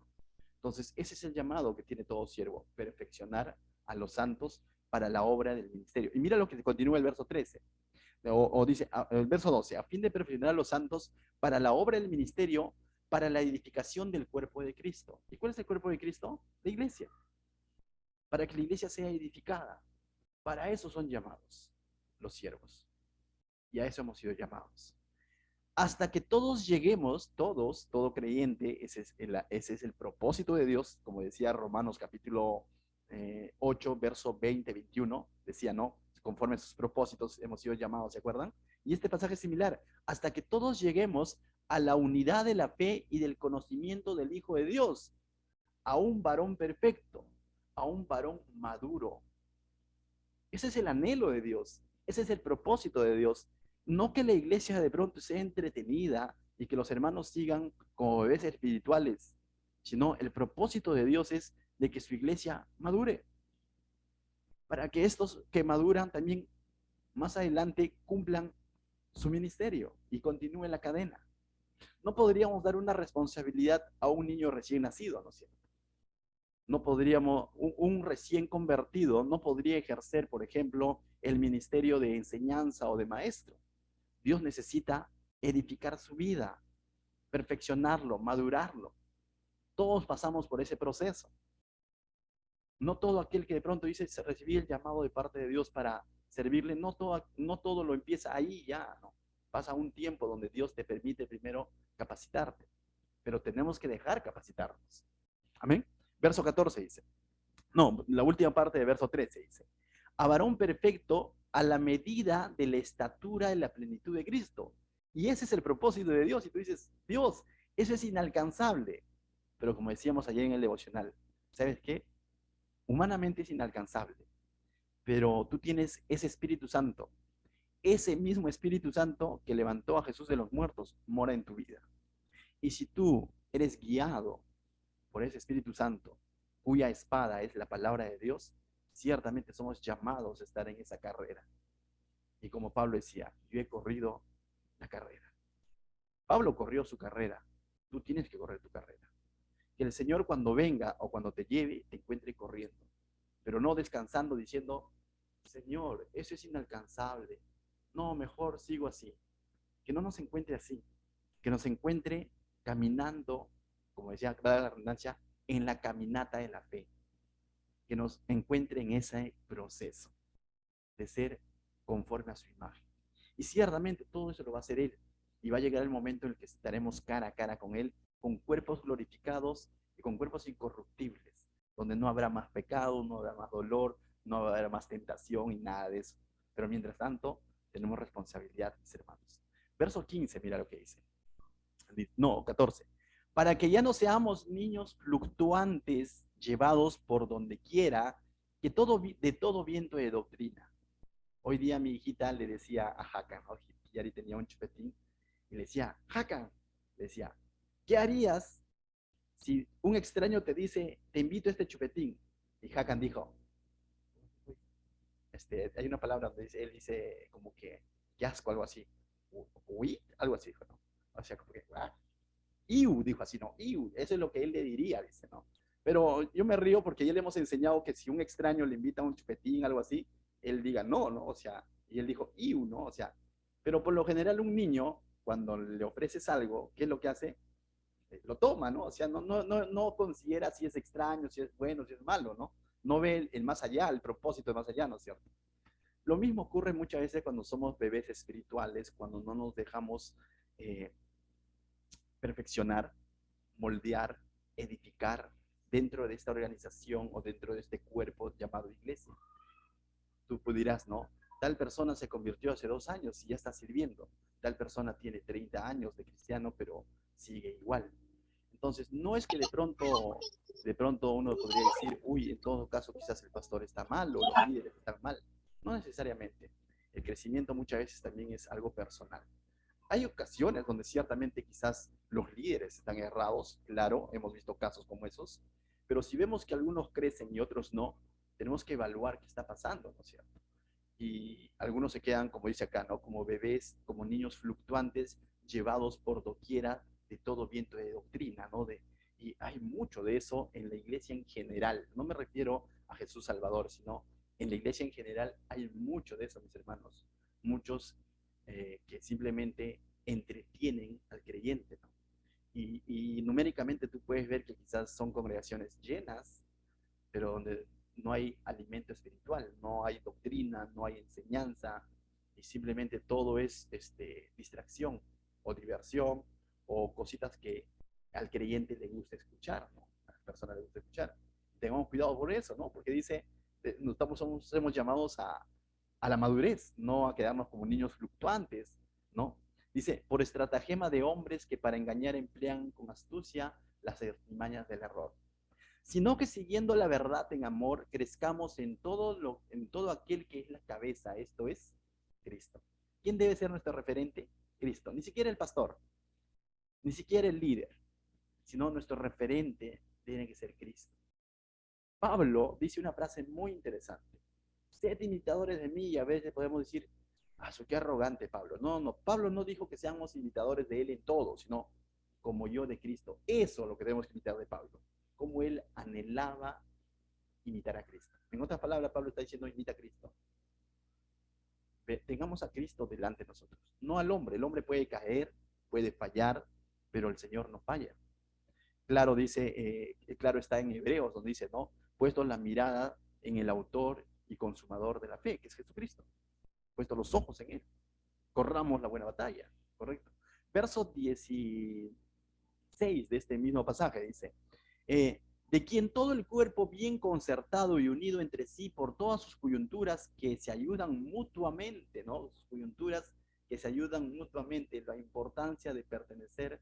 Entonces, ese es el llamado que tiene todo siervo, perfeccionar a los santos para la obra del ministerio. Y mira lo que continúa el verso 13, o dice, el verso 12, a fin de perfeccionar a los santos para la obra del ministerio, para la edificación del cuerpo de Cristo. ¿Y cuál es el cuerpo de Cristo? La iglesia. Para que la iglesia sea edificada. Para eso son llamados los siervos. Y a eso hemos sido llamados. Hasta que todos lleguemos, todos, todo creyente, ese es el propósito de Dios, como decía Romanos capítulo 8, verso 20, 21, decía, ¿no? Conforme a sus propósitos hemos sido llamados, ¿se acuerdan? Y este pasaje es similar, hasta que todos lleguemos a la unidad de la fe y del conocimiento del Hijo de Dios, a un varón perfecto, a un varón maduro. Ese es el anhelo de Dios, ese es el propósito de Dios. No que la iglesia de pronto sea entretenida y que los hermanos sigan como bebés espirituales, sino el propósito de Dios es de que su iglesia madure, para que estos que maduran también más adelante cumplan su ministerio y continúen la cadena. No podríamos dar una responsabilidad a un niño recién nacido, ¿no es cierto? No podríamos, un recién convertido no podría ejercer, por ejemplo, el ministerio de enseñanza o de maestro. Dios necesita edificar su vida, perfeccionarlo, madurarlo. Todos pasamos por ese proceso. No todo aquel que de pronto dice recibí el llamado de parte de Dios para servirle, no todo lo empieza ahí ya, ¿no? Pasa un tiempo donde Dios te permite primero capacitarte, pero tenemos que dejar capacitarnos. Amén. Verso 14 dice, no, la última parte de verso 13 dice, a varón perfecto a la medida de la estatura y la plenitud de Cristo. Y ese es el propósito de Dios. Y tú dices, Dios, eso es inalcanzable. Pero como decíamos ayer en el devocional, ¿sabes qué? Humanamente es inalcanzable. Pero tú tienes ese Espíritu Santo. Ese mismo Espíritu Santo que levantó a Jesús de los muertos mora en tu vida. Y si tú eres guiado por ese Espíritu Santo, cuya espada es la palabra de Dios, ciertamente somos llamados a estar en esa carrera. Y como Pablo decía, yo he corrido la carrera. Pablo corrió su carrera, tú tienes que correr tu carrera. Que el Señor cuando venga o cuando te lleve, te encuentre corriendo, pero no descansando diciendo, Señor, eso es inalcanzable. No, mejor sigo así. Que no nos encuentre así, que nos encuentre caminando, como decía la redundancia, en la caminata de la fe, que nos encuentre en ese proceso de ser conforme a su imagen. Y ciertamente todo eso lo va a hacer Él. Y va a llegar el momento en el que estaremos cara a cara con Él, con cuerpos glorificados y con cuerpos incorruptibles, donde no habrá más pecado, no habrá más dolor, no habrá más tentación y nada de eso. Pero mientras tanto, tenemos responsabilidad, mis hermanos. Verso 15, mira lo que dice. No, 14. Para que ya no seamos niños fluctuantes, llevados por donde quiera, que de todo viento de doctrina. Hoy día mi hijita le decía a Hakan, ¿no? Yari tenía un chupetín, y le decía, Hakan, le decía, ¿qué harías si un extraño te dice, te invito a este chupetín? Y Hakan dijo, hay una palabra donde él dice como que, qué asco, algo así. Uy, algo así dijo, ¿no? O sea, como que, ¿ah? Iu, dijo así, no, Iu, eso es lo que él le diría, dice, ¿no? Pero yo me río porque ya le hemos enseñado que si un extraño le invita a un chupetín, algo así, él diga no, ¿no? O sea, y él dijo Iu, ¿no? O sea, pero por lo general un niño, cuando le ofreces algo, ¿qué es lo que hace? Lo toma, ¿no? O sea, no considera si es extraño, si es bueno, si es malo, ¿no? No ve el más allá, el propósito de más allá, ¿no es cierto? Lo mismo ocurre muchas veces cuando somos bebés espirituales, cuando no nos dejamos eh, perfeccionar, moldear, edificar dentro de esta organización o dentro de este cuerpo llamado iglesia. Tú pudieras, ¿no? Tal persona se convirtió hace 2 años y ya está sirviendo. Tal persona tiene 30 años de cristiano, pero sigue igual. Entonces, no es que de pronto uno podría decir, uy, en todo caso quizás el pastor está mal o los líderes están mal. No necesariamente. El crecimiento muchas veces también es algo personal. Hay ocasiones donde ciertamente quizás los líderes están errados, claro, hemos visto casos como esos, pero si vemos que algunos crecen y otros no, tenemos que evaluar qué está pasando, ¿no es cierto? Y algunos se quedan, como dice acá, ¿no? Como bebés, como niños fluctuantes, llevados por doquiera de todo viento de doctrina, ¿no? Y hay mucho de eso en la iglesia en general. No me refiero a Jesús Salvador, sino en la iglesia en general hay mucho de eso, mis hermanos. Muchos que simplemente entretienen al creyente, ¿no? Y numéricamente tú puedes ver que quizás son congregaciones llenas, pero donde no hay alimento espiritual, no hay doctrina, no hay enseñanza, y simplemente todo es distracción o diversión o cositas que al creyente le gusta escuchar, ¿no? A la persona le gusta escuchar. Tengamos cuidado por eso, ¿no? Porque dice, somos llamados a la madurez, no a quedarnos como niños fluctuantes, ¿no? Dice, por estratagema de hombres que para engañar emplean con astucia las artimañas del error, sino que siguiendo la verdad en amor, crezcamos en todo aquel que es la cabeza, esto es Cristo. ¿Quién debe ser nuestro referente? Cristo. Ni siquiera el pastor, ni siquiera el líder, sino nuestro referente tiene que ser Cristo. Pablo dice una frase muy interesante. Sed imitadores de mí, y a veces podemos decir, ah, qué arrogante Pablo. No, no, Pablo no dijo que seamos imitadores de él en todo, sino como yo de Cristo. Eso es lo que debemos imitar de Pablo, como él anhelaba imitar a Cristo. En otras palabras, Pablo está diciendo, imita a Cristo. Tengamos a Cristo delante de nosotros, no al hombre. El hombre puede caer, puede fallar, pero el Señor no falla. Claro, dice, claro está en Hebreos, donde dice, ¿no? Puesto la mirada en el autor y consumador de la fe, que es Jesucristo. Puesto los ojos en él. Corramos la buena batalla, ¿correcto? Verso 16 de este mismo pasaje dice, de quien todo el cuerpo bien concertado y unido entre sí por todas sus coyunturas que se ayudan mutuamente, ¿no? Sus coyunturas que se ayudan mutuamente, la importancia de pertenecer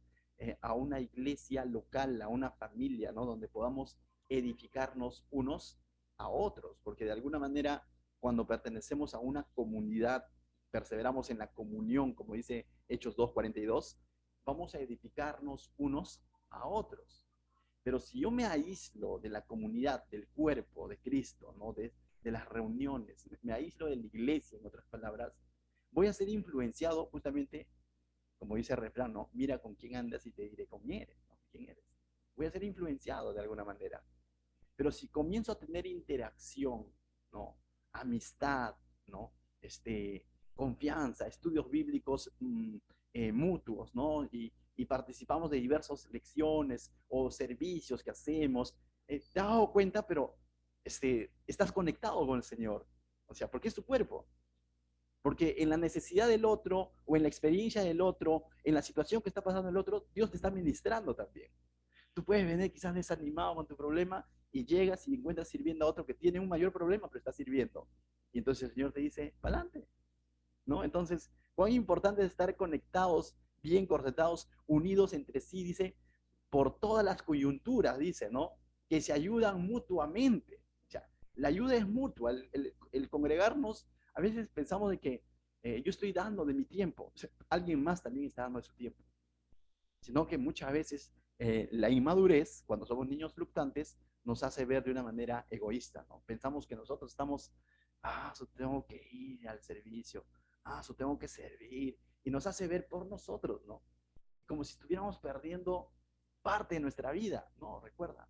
a una iglesia local, a una familia, ¿no? Donde podamos edificarnos unos a otros, porque de alguna manera cuando pertenecemos a una comunidad, perseveramos en la comunión, como dice Hechos 2:42, vamos a edificarnos unos a otros. Pero si yo me aíslo de la comunidad, del cuerpo de Cristo, ¿no? de las reuniones, me aíslo de la iglesia, en otras palabras, voy a ser influenciado justamente, como dice el refrán, ¿no? Mira con quién andas y te diré con quién eres, ¿no? ¿Quién eres? Voy a ser influenciado de alguna manera. Pero si comienzo a tener interacción, ¿no? Amistad, ¿no? Confianza, estudios bíblicos mutuos, ¿no? Y participamos de diversas lecciones o servicios que hacemos. Te has dado cuenta, pero estás conectado con el Señor. O sea, porque es tu cuerpo. Porque en la necesidad del otro o en la experiencia del otro, en la situación que está pasando el otro, Dios te está ministrando también. Tú puedes venir quizás desanimado con tu problema y llegas y encuentras sirviendo a otro que tiene un mayor problema, pero está sirviendo. Y entonces el Señor te dice, para adelante, ¿no? Entonces, cuán importante es estar conectados, bien corretados, unidos entre sí, dice, por todas las coyunturas, dice, ¿no? Que se ayudan mutuamente. O sea, la ayuda es mutua. El congregarnos, a veces pensamos de que yo estoy dando de mi tiempo, o sea, alguien más también está dando de su tiempo, sino que muchas veces la inmadurez, cuando somos niños fluctuantes, nos hace ver de una manera egoísta, ¿no? Pensamos que nosotros estamos, tengo que ir al servicio, tengo que servir, y nos hace ver por nosotros, ¿no? Como si estuviéramos perdiendo parte de nuestra vida, ¿no? Recuerda,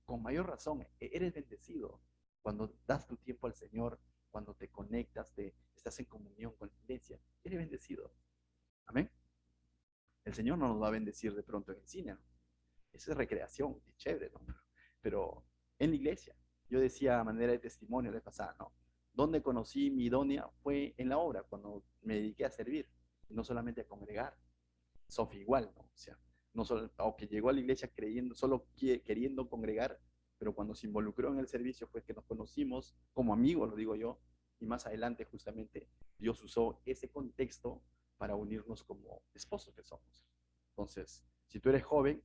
con mayor razón, eres bendecido cuando das tu tiempo al Señor, cuando te conectas, estás en comunión con la iglesia, eres bendecido. Amén. El Señor no nos va a bendecir de pronto en el cine, ¿no? Eso es recreación, es chévere, ¿no? Pero en la iglesia, yo decía a manera de testimonio la vez pasada, ¿no? Donde conocí mi idónea fue en la obra, cuando me dediqué a servir, y no solamente a congregar. Sofía igual, ¿no? O sea, no solo, aunque llegó a la iglesia creyendo, solo queriendo congregar, pero cuando se involucró en el servicio fue que nos conocimos como amigos, lo digo yo, y más adelante justamente Dios usó ese contexto para unirnos como esposos que somos. Entonces, si tú eres joven,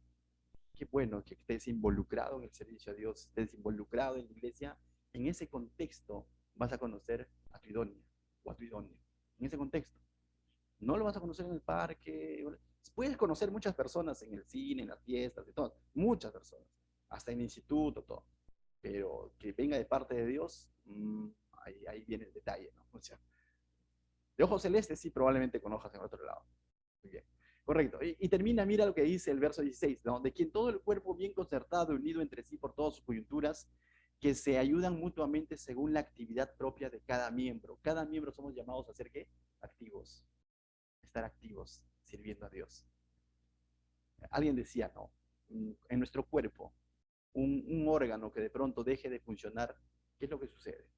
qué bueno que estés involucrado en el servicio a Dios, estés involucrado en la iglesia. En ese contexto vas a conocer a tu idónea o a tu idóneo. En ese contexto. No lo vas a conocer en el parque. Puedes conocer muchas personas en el cine, en las fiestas, de todo. Muchas personas. Hasta en el instituto, todo. Pero que venga de parte de Dios, ahí viene el detalle, ¿no? O sea, de ojos celestes sí probablemente conozcas en otro lado. Muy bien. Correcto. Y termina, mira lo que dice el verso 16, ¿no? De quien todo el cuerpo bien concertado, unido entre sí por todas sus coyunturas, que se ayudan mutuamente según la actividad propia de cada miembro. Cada miembro somos llamados a ser, ¿qué? Activos. Estar activos, sirviendo a Dios. Alguien decía, ¿no? En nuestro cuerpo, un órgano que de pronto deje de funcionar, ¿qué es lo que sucede?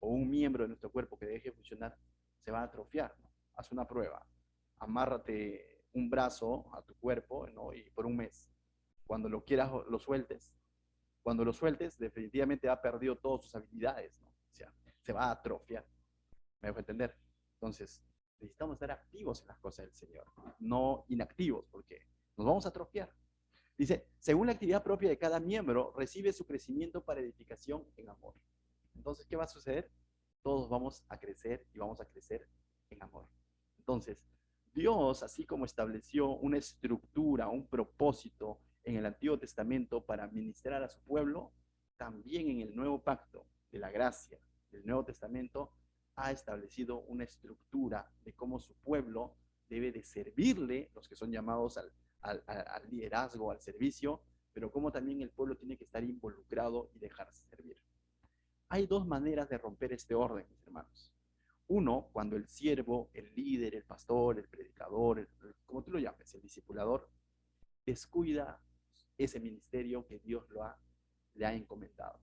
o un miembro de nuestro cuerpo que deje de funcionar, se va a atrofiar, ¿no? Haz una prueba. Amárrate un brazo a tu cuerpo, ¿no? Y por un mes. Cuando lo quieras, lo sueltes. Cuando lo sueltes, definitivamente ha perdido todas sus habilidades, ¿no? O sea, se va a atrofiar. ¿Me dejo entender? Entonces, necesitamos estar activos en las cosas del Señor, no inactivos, porque nos vamos a atrofiar. Dice, según la actividad propia de cada miembro, recibe su crecimiento para edificación en amor. Entonces, ¿qué va a suceder? Todos vamos a crecer y vamos a crecer en amor. Entonces, Dios, así como estableció una estructura, un propósito en el Antiguo Testamento para ministrar a su pueblo, también en el Nuevo Pacto de la gracia del Nuevo Testamento ha establecido una estructura de cómo su pueblo debe de servirle, los que son llamados al liderazgo, al servicio, pero cómo también el pueblo tiene que estar involucrado y dejarse servir. Hay dos maneras de romper este orden, mis hermanos. Uno, cuando el siervo, el líder, el pastor, el predicador, como tú lo llames, el discipulador, descuida ese ministerio que Dios le ha encomendado.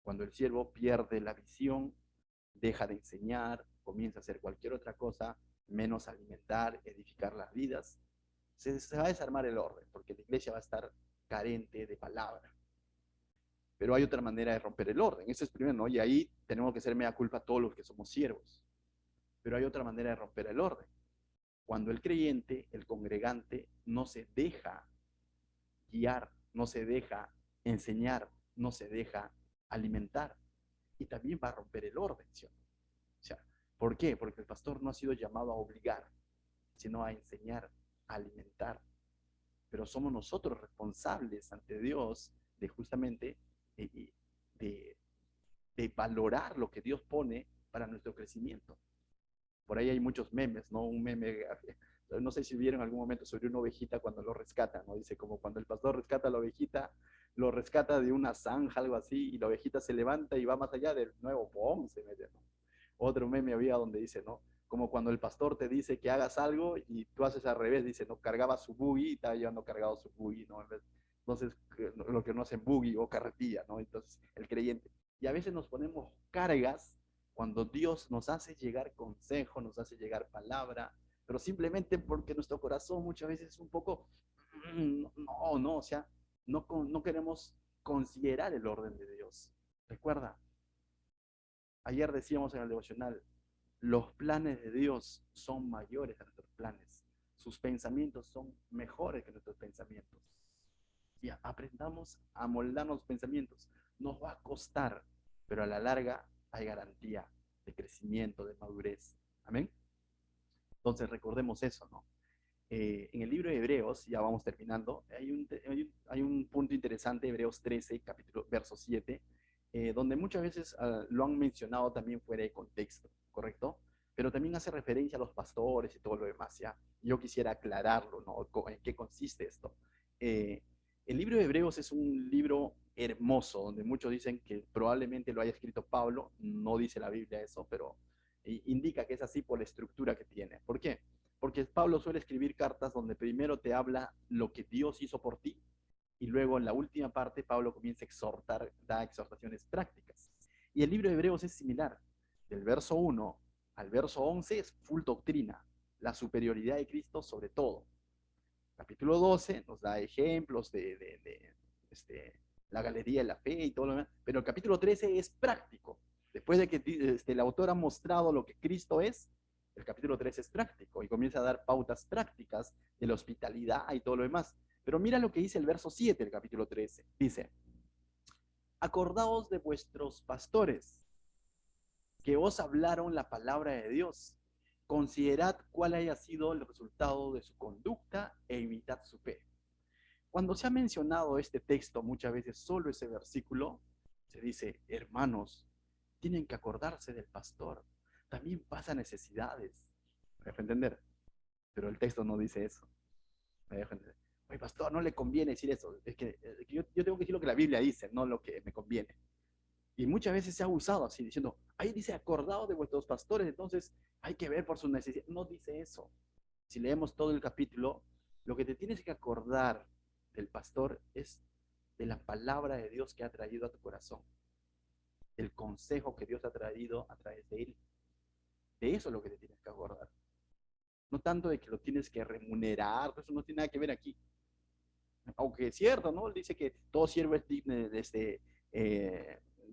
Cuando el siervo pierde la visión, deja de enseñar, comienza a hacer cualquier otra cosa, menos alimentar, edificar las vidas, se va a desarmar el orden, porque la iglesia va a estar carente de palabra. Pero hay otra manera de romper el orden. Eso es primero, ¿no? Y ahí tenemos que ser mea culpa todos los que somos siervos. Pero hay otra manera de romper el orden. Cuando el creyente, el congregante, no se deja guiar, no se deja enseñar, no se deja alimentar. Y también va a romper el orden, ¿sí? O sea, ¿por qué? Porque el pastor no ha sido llamado a obligar, sino a enseñar, a alimentar. Pero somos nosotros responsables ante Dios de justamente de, de, de valorar lo que Dios pone para nuestro crecimiento. Por ahí hay muchos memes, ¿no? Un meme, no sé si vieron en algún momento sobre una ovejita cuando lo rescata, ¿no? Dice como cuando el pastor rescata a la ovejita, lo rescata de una zanja, algo así, y la ovejita se levanta y va más allá del nuevo, ¡pum! Se mete, ¿no? Otro meme había donde dice, ¿no? Como cuando el pastor te dice que hagas algo y tú haces al revés, dice, no, cargaba su buggy y estaba llevando cargado su buggy, ¿no? Entonces, lo que no hacen buggy o carretilla, ¿no? Entonces, el creyente. Y a veces nos ponemos cargas cuando Dios nos hace llegar consejo, nos hace llegar palabra, pero simplemente porque nuestro corazón muchas veces es un poco, no, o sea, no queremos considerar el orden de Dios. Recuerda, ayer decíamos en el devocional, los planes de Dios son mayores que nuestros planes. Sus pensamientos son mejores que nuestros pensamientos. Y aprendamos a moldar los pensamientos. Nos va a costar, pero a la larga hay garantía de crecimiento, de madurez. Amén. Entonces recordemos eso, ¿no? En el libro de Hebreos, ya vamos terminando, hay un punto interesante, Hebreos 13, capítulo, verso 7, donde muchas veces lo han mencionado también fuera de contexto, ¿correcto? Pero también hace referencia a los pastores y todo lo demás, ¿ya? Yo quisiera aclararlo, ¿no? ¿En qué consiste esto? Eh, el libro de Hebreos es un libro hermoso, donde muchos dicen que probablemente lo haya escrito Pablo, no dice la Biblia eso, pero indica que es así por la estructura que tiene. ¿Por qué? Porque Pablo suele escribir cartas donde primero te habla lo que Dios hizo por ti y luego en la última parte Pablo comienza a exhortar, da exhortaciones prácticas. Y el libro de Hebreos es similar. Del verso 1 al verso 11 es full doctrina, la superioridad de Cristo sobre todo. Capítulo 12 nos da ejemplos de la galería de la fe y todo lo demás, pero el capítulo 13 es práctico. Después de que el autor ha mostrado lo que Cristo es, el capítulo 13 es práctico y comienza a dar pautas prácticas de la hospitalidad y todo lo demás. Pero mira lo que dice el verso 7 del capítulo 13. Dice, acordaos de vuestros pastores que os hablaron la palabra de Dios. Considerad cuál haya sido el resultado de su conducta e imitad su fe. Cuando se ha mencionado este texto, muchas veces solo ese versículo, se dice, hermanos, tienen que acordarse del pastor. También pasa necesidades. ¿Me dejo entender? Pero el texto no dice eso. ¿Me dejo entender? Oye, pastor, no le conviene decir eso. Es que yo tengo que decir lo que la Biblia dice, no lo que me conviene. Y muchas veces se ha usado así, diciendo, ahí dice, acordado de vuestros pastores, entonces hay que ver por sus necesidades. No dice eso. Si leemos todo el capítulo, lo que te tienes que acordar del pastor es de la palabra de Dios que ha traído a tu corazón. el consejo que Dios ha traído a través de él. De eso es lo que te tienes que acordar. No tanto de que lo tienes que remunerar, eso no tiene nada que ver aquí. Aunque es cierto, ¿no? Él dice que todo siervo es digno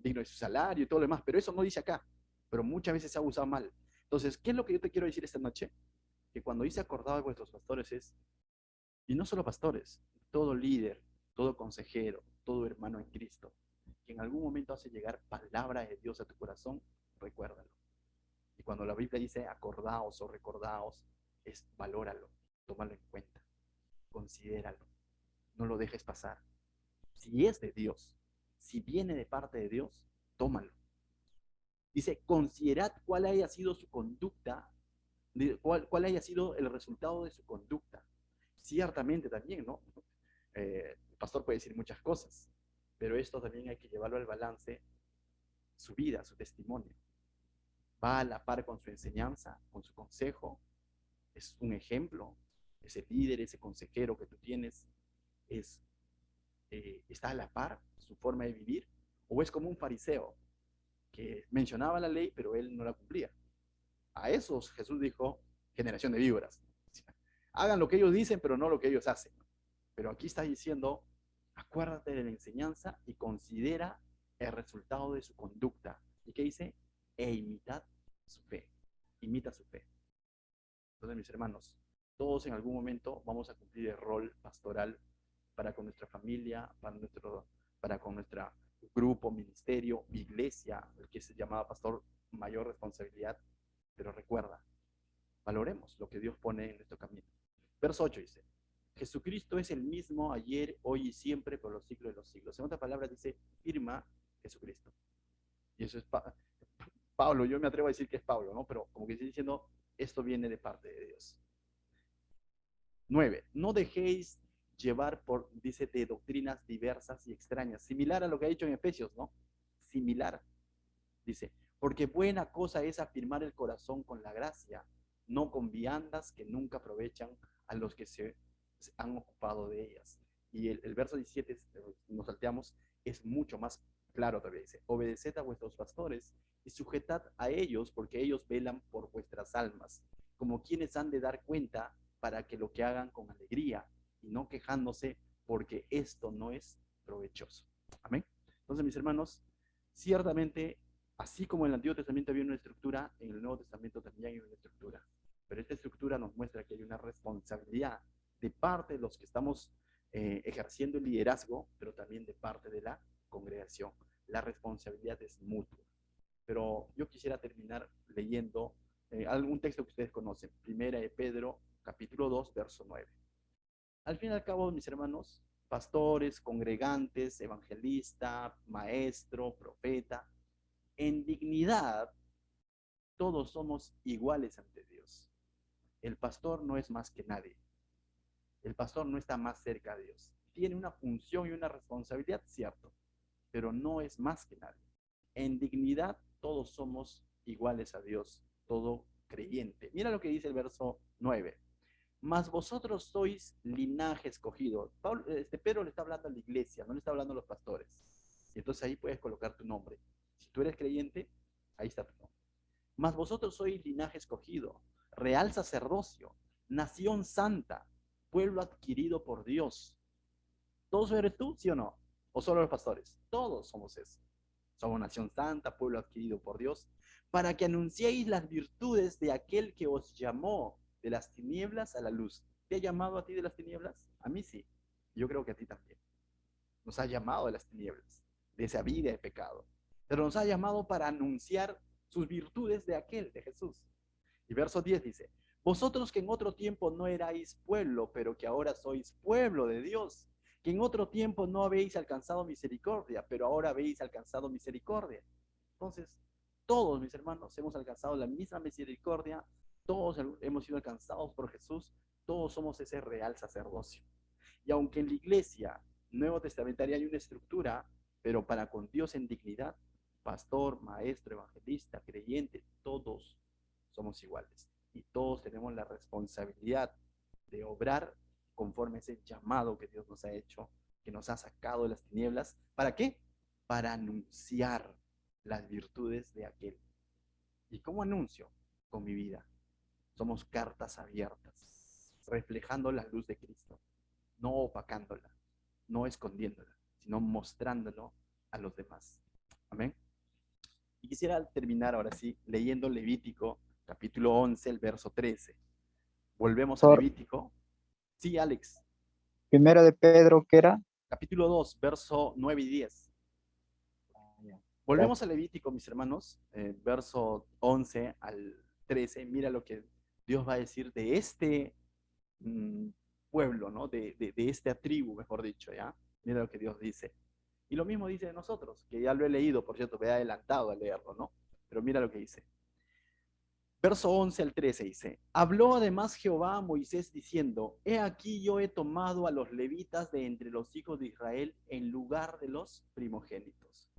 digno de su salario y todo lo demás, pero eso no dice acá. Pero muchas veces se ha usado mal. Entonces, ¿qué es lo que yo te quiero decir esta noche? Que cuando dice acordado de vuestros pastores es, y no solo pastores, todo líder, todo consejero, todo hermano en Cristo, que en algún momento hace llegar palabra de Dios a tu corazón, recuérdalo. Y cuando la Biblia dice acordaos o recordaos, es valóralo, tómalo en cuenta, considéralo, no lo dejes pasar. Si es de Dios, si viene de parte de Dios, tómalo. Dice, considerad cuál haya sido su conducta, cuál haya sido el resultado de su conducta. Ciertamente también, ¿no? El pastor puede decir muchas cosas, pero esto también hay que llevarlo al balance, su vida, su testimonio. Va a la par con su enseñanza, con su consejo, es un ejemplo, ese líder, ese consejero que tú tienes, es, está a la par su forma de vivir, o es como un fariseo que mencionaba la ley, pero él no la cumplía. A esos Jesús dijo, generación de víboras. Hagan lo que ellos dicen, pero no lo que ellos hacen. Pero aquí está diciendo, acuérdate de la enseñanza y considera el resultado de su conducta. ¿Y qué dice? E imitad su fe. Imita su fe. Entonces, mis hermanos, todos en algún momento vamos a cumplir el rol pastoral para con nuestra familia, para con nuestro grupo, ministerio, iglesia, el que se llamaba pastor, mayor responsabilidad. Pero recuerda, valoremos lo que Dios pone en nuestro camino. Verso 8 dice, Jesucristo es el mismo ayer, hoy y siempre, por los siglos de los siglos. En otras palabras dice, firma Jesucristo. Y eso es Pablo, yo me atrevo a decir que es Pablo, ¿no? Pero como que estoy diciendo, esto viene de parte de Dios. 9. No dejéis llevar por, dice, de doctrinas diversas y extrañas. Similar a lo que ha dicho en Efesios, ¿no? Similar. Dice, porque buena cosa es afirmar el corazón con la gracia, no con viandas que nunca aprovechan a los que se han ocupado de ellas. Y el verso 17, nos salteamos, es mucho más claro todavía. Dice, obedeced a vuestros pastores y sujetad a ellos porque ellos velan por vuestras almas, como quienes han de dar cuenta para que lo que hagan con alegría y no quejándose porque esto no es provechoso. Amén. Entonces, mis hermanos, ciertamente, así como en el Antiguo Testamento había una estructura, en el Nuevo Testamento también hay una estructura. Pero esta estructura nos muestra que hay una responsabilidad de parte de los que estamos ejerciendo el liderazgo, pero también de parte de la congregación. La responsabilidad es mutua. Pero yo quisiera terminar leyendo algún texto que ustedes conocen. Primera de Pedro, capítulo 2, verso 9. Al fin y al cabo, mis hermanos, pastores, congregantes, evangelista, maestro, profeta, en dignidad, todos somos iguales ante Dios. El pastor no es más que nadie. El pastor no está más cerca de Dios. Tiene una función y una responsabilidad, cierto, pero no es más que nadie. En dignidad, todos somos iguales a Dios, todo creyente. Mira lo que dice el verso 9. Mas vosotros sois linaje escogido. Pedro le está hablando a la iglesia, no le está hablando a los pastores. Y entonces ahí puedes colocar tu nombre. Si tú eres creyente, ahí está tu nombre. Mas vosotros sois linaje escogido, real sacerdocio, nación santa, pueblo adquirido por Dios. ¿Todos eres tú, sí o no? ¿O solo los pastores? Todos somos eso. Somos nación santa, pueblo adquirido por Dios, para que anunciéis las virtudes de aquel que os llamó de las tinieblas a la luz. ¿Te ha llamado a ti de las tinieblas? A mí sí. Yo creo que a ti también. Nos ha llamado de las tinieblas, de esa vida de pecado. Pero nos ha llamado para anunciar sus virtudes de aquel, de Jesús. Y verso 10 dice, vosotros que en otro tiempo no erais pueblo, pero que ahora sois pueblo de Dios, que en otro tiempo no habéis alcanzado misericordia, pero ahora habéis alcanzado misericordia. Entonces, todos mis hermanos hemos alcanzado la misma misericordia, todos hemos sido alcanzados por Jesús, todos somos ese real sacerdocio. Y aunque en la iglesia nuevo testamentaria hay una estructura, pero para con Dios en dignidad, pastor, maestro, evangelista, creyente, todos somos iguales. Y todos tenemos la responsabilidad de obrar conforme ese llamado que Dios nos ha hecho, que nos ha sacado de las tinieblas. ¿Para qué? Para anunciar las virtudes de aquel. ¿Y cómo anuncio? Con mi vida. Somos cartas abiertas, reflejando la luz de Cristo, no opacándola, no escondiéndola, sino mostrándolo a los demás. Amén. Y quisiera terminar ahora sí leyendo Levítico, capítulo 11, el verso 13. Volvemos a Pastor, Levítico. Sí, Alex. primero de Pedro, ¿qué era? Capítulo 2, verso 9 y 10. Volvemos a Gracias. Levítico, mis hermanos, verso 11 al 13. Mira lo que Dios va a decir de este mm, pueblo, ¿no? De esta tribu, mejor dicho, ¿ya? Mira lo que Dios dice. Y lo mismo dice de nosotros, que ya lo he leído, por cierto, me he adelantado a leerlo, ¿no? Pero mira lo que dice. Verso 11 al 13 dice, habló además Jehová a Moisés diciendo, he aquí yo he tomado a los levitas de entre los hijos de Israel en lugar de los primogénitos.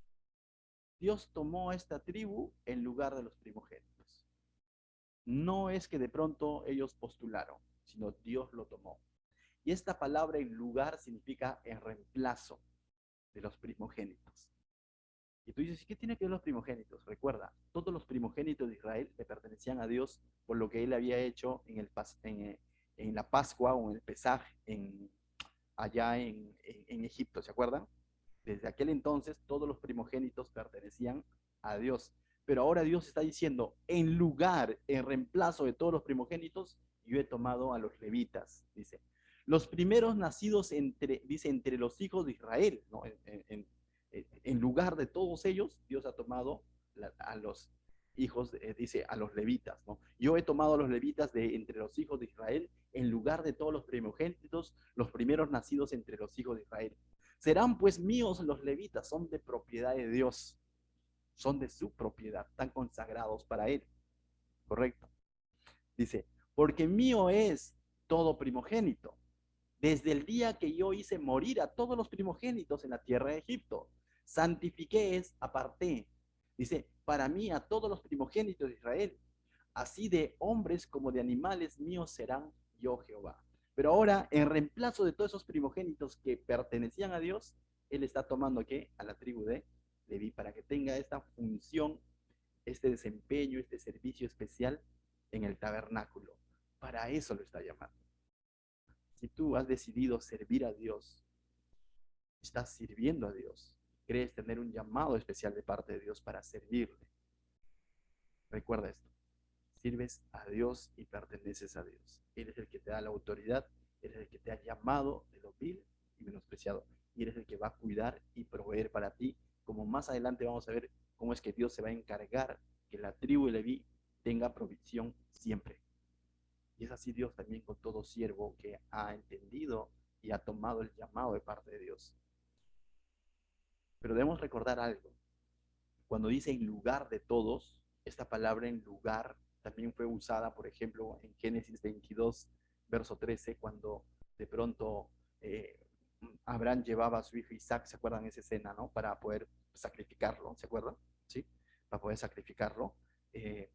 Dios tomó a esta tribu en lugar de los primogénitos. No es que de pronto ellos postularon, sino Dios lo tomó. Y esta palabra en lugar significa en reemplazo de los primogénitos. Y tú dices, ¿qué tiene que ver los primogénitos? Recuerda, todos los primogénitos de Israel le pertenecían a Dios por lo que él había hecho en la Pascua o en el Pesaj allá en Egipto, ¿se acuerdan? Desde aquel entonces todos los primogénitos pertenecían a Dios. Pero ahora Dios está diciendo, en lugar, en reemplazo de todos los primogénitos, yo he tomado a los levitas, dice. Los primeros nacidos dice, entre los hijos de Israel, ¿no? En lugar de todos ellos, Dios ha tomado a los hijos, dice, a los levitas, ¿no? Yo he tomado a los levitas de entre los hijos de Israel en lugar de todos los primogénitos, los primeros nacidos entre los hijos de Israel. Serán pues míos los levitas, son de propiedad de Dios, son de su propiedad, están consagrados para Él, ¿correcto? Dice, porque mío es todo primogénito, desde el día que yo hice morir a todos los primogénitos en la tierra de Egipto, santifiqué es, aparté, dice, para mí a todos los primogénitos de Israel, así de hombres como de animales míos serán yo Jehová. Pero ahora, en reemplazo de todos esos primogénitos que pertenecían a Dios, Él está tomando ¿qué? A la tribu de Leví para que tenga esta función, este desempeño, este servicio especial en el tabernáculo. Para eso lo está llamando. Si tú has decidido servir a Dios, estás sirviendo a Dios, crees tener un llamado especial de parte de Dios para servirle. Recuerda esto, sirves a Dios y perteneces a Dios. Él es el que te da la autoridad, Él es el que te ha llamado de lo vil y menospreciado. Y Él es el que va a cuidar y proveer para ti, como más adelante vamos a ver cómo es que Dios se va a encargar que la tribu de Leví tenga provisión siempre. Y es así Dios también con todo siervo que ha entendido y ha tomado el llamado de parte de Dios. Pero debemos recordar algo. Cuando dice en lugar de todos, esta palabra en lugar también fue usada, por ejemplo, en Génesis 22, verso 13, cuando de pronto eh, Abraham llevaba a su hijo Isaac, ¿se acuerdan esa escena, no? Para poder sacrificarlo, ¿se acuerdan? ¿Sí? Para poder sacrificarlo. Eh,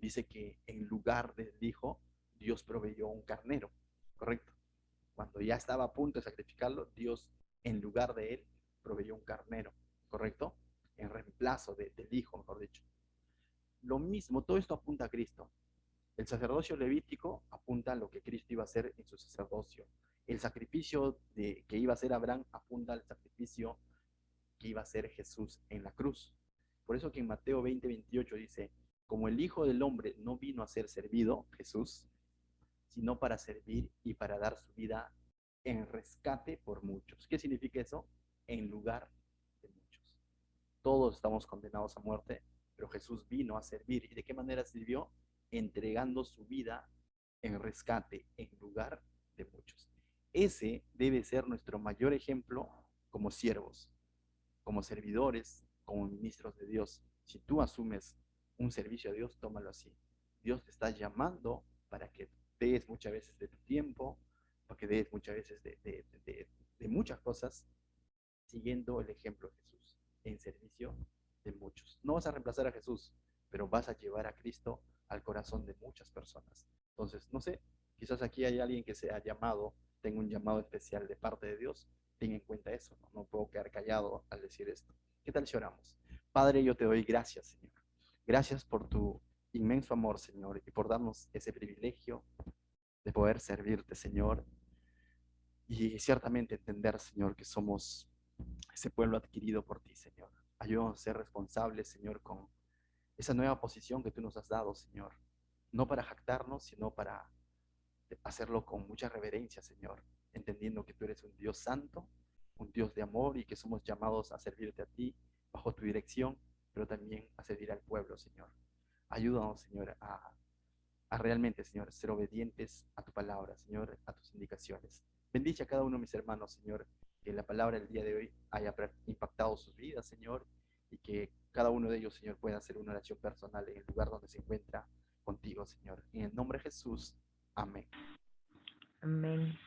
Dice que en lugar del hijo, Dios proveyó un carnero, ¿correcto? Cuando ya estaba a punto de sacrificarlo, Dios en lugar de él proveyó un carnero, ¿correcto? En reemplazo del hijo, mejor dicho. Lo mismo, todo esto apunta a Cristo. El sacerdocio levítico apunta a lo que Cristo iba a hacer en su sacerdocio. El sacrificio que iba a hacer Abraham apunta al sacrificio que iba a hacer Jesús en la cruz. Por eso que en Mateo 20:28 dice, como el Hijo del Hombre no vino a ser servido, Jesús, sino para servir y para dar su vida en rescate por muchos. ¿Qué significa eso? En lugar de muchos. Todos estamos condenados a muerte, pero Jesús vino a servir. ¿Y de qué manera sirvió? Entregando su vida en rescate, en lugar de muchos. Ese debe ser nuestro mayor ejemplo como siervos, como servidores, como ministros de Dios. Si tú asumes un servicio a Dios, tómalo así. Dios te está llamando para que des muchas veces de tu tiempo, para que des muchas veces de muchas cosas, siguiendo el ejemplo de Jesús, en servicio de muchos. No vas a reemplazar a Jesús, pero vas a llevar a Cristo al corazón de muchas personas. Entonces, no sé, quizás aquí hay alguien que se ha llamado, tenga un llamado especial de parte de Dios, ten en cuenta eso, ¿no? No puedo quedar callado al decir esto. ¿Qué tal si oramos? Padre, yo te doy gracias, Señor. Gracias por tu inmenso amor, Señor, y por darnos ese privilegio de poder servirte, Señor, y ciertamente entender, Señor, que somos ese pueblo adquirido por ti, Señor. Ayúdanos a ser responsables, Señor, con esa nueva posición que tú nos has dado, Señor. No para jactarnos, sino para hacerlo con mucha reverencia, Señor, entendiendo que tú eres un Dios santo, un Dios de amor y que somos llamados a servirte a ti bajo tu dirección, pero también a servir al pueblo, Señor. Ayúdanos, Señor, a realmente, Señor, ser obedientes a tu palabra, Señor, a tus indicaciones. Bendice a cada uno de mis hermanos, Señor, que la palabra del día de hoy haya impactado sus vidas, Señor, y que cada uno de ellos, Señor, pueda hacer una oración personal en el lugar donde se encuentra contigo, Señor. En el nombre de Jesús, amén. Amén.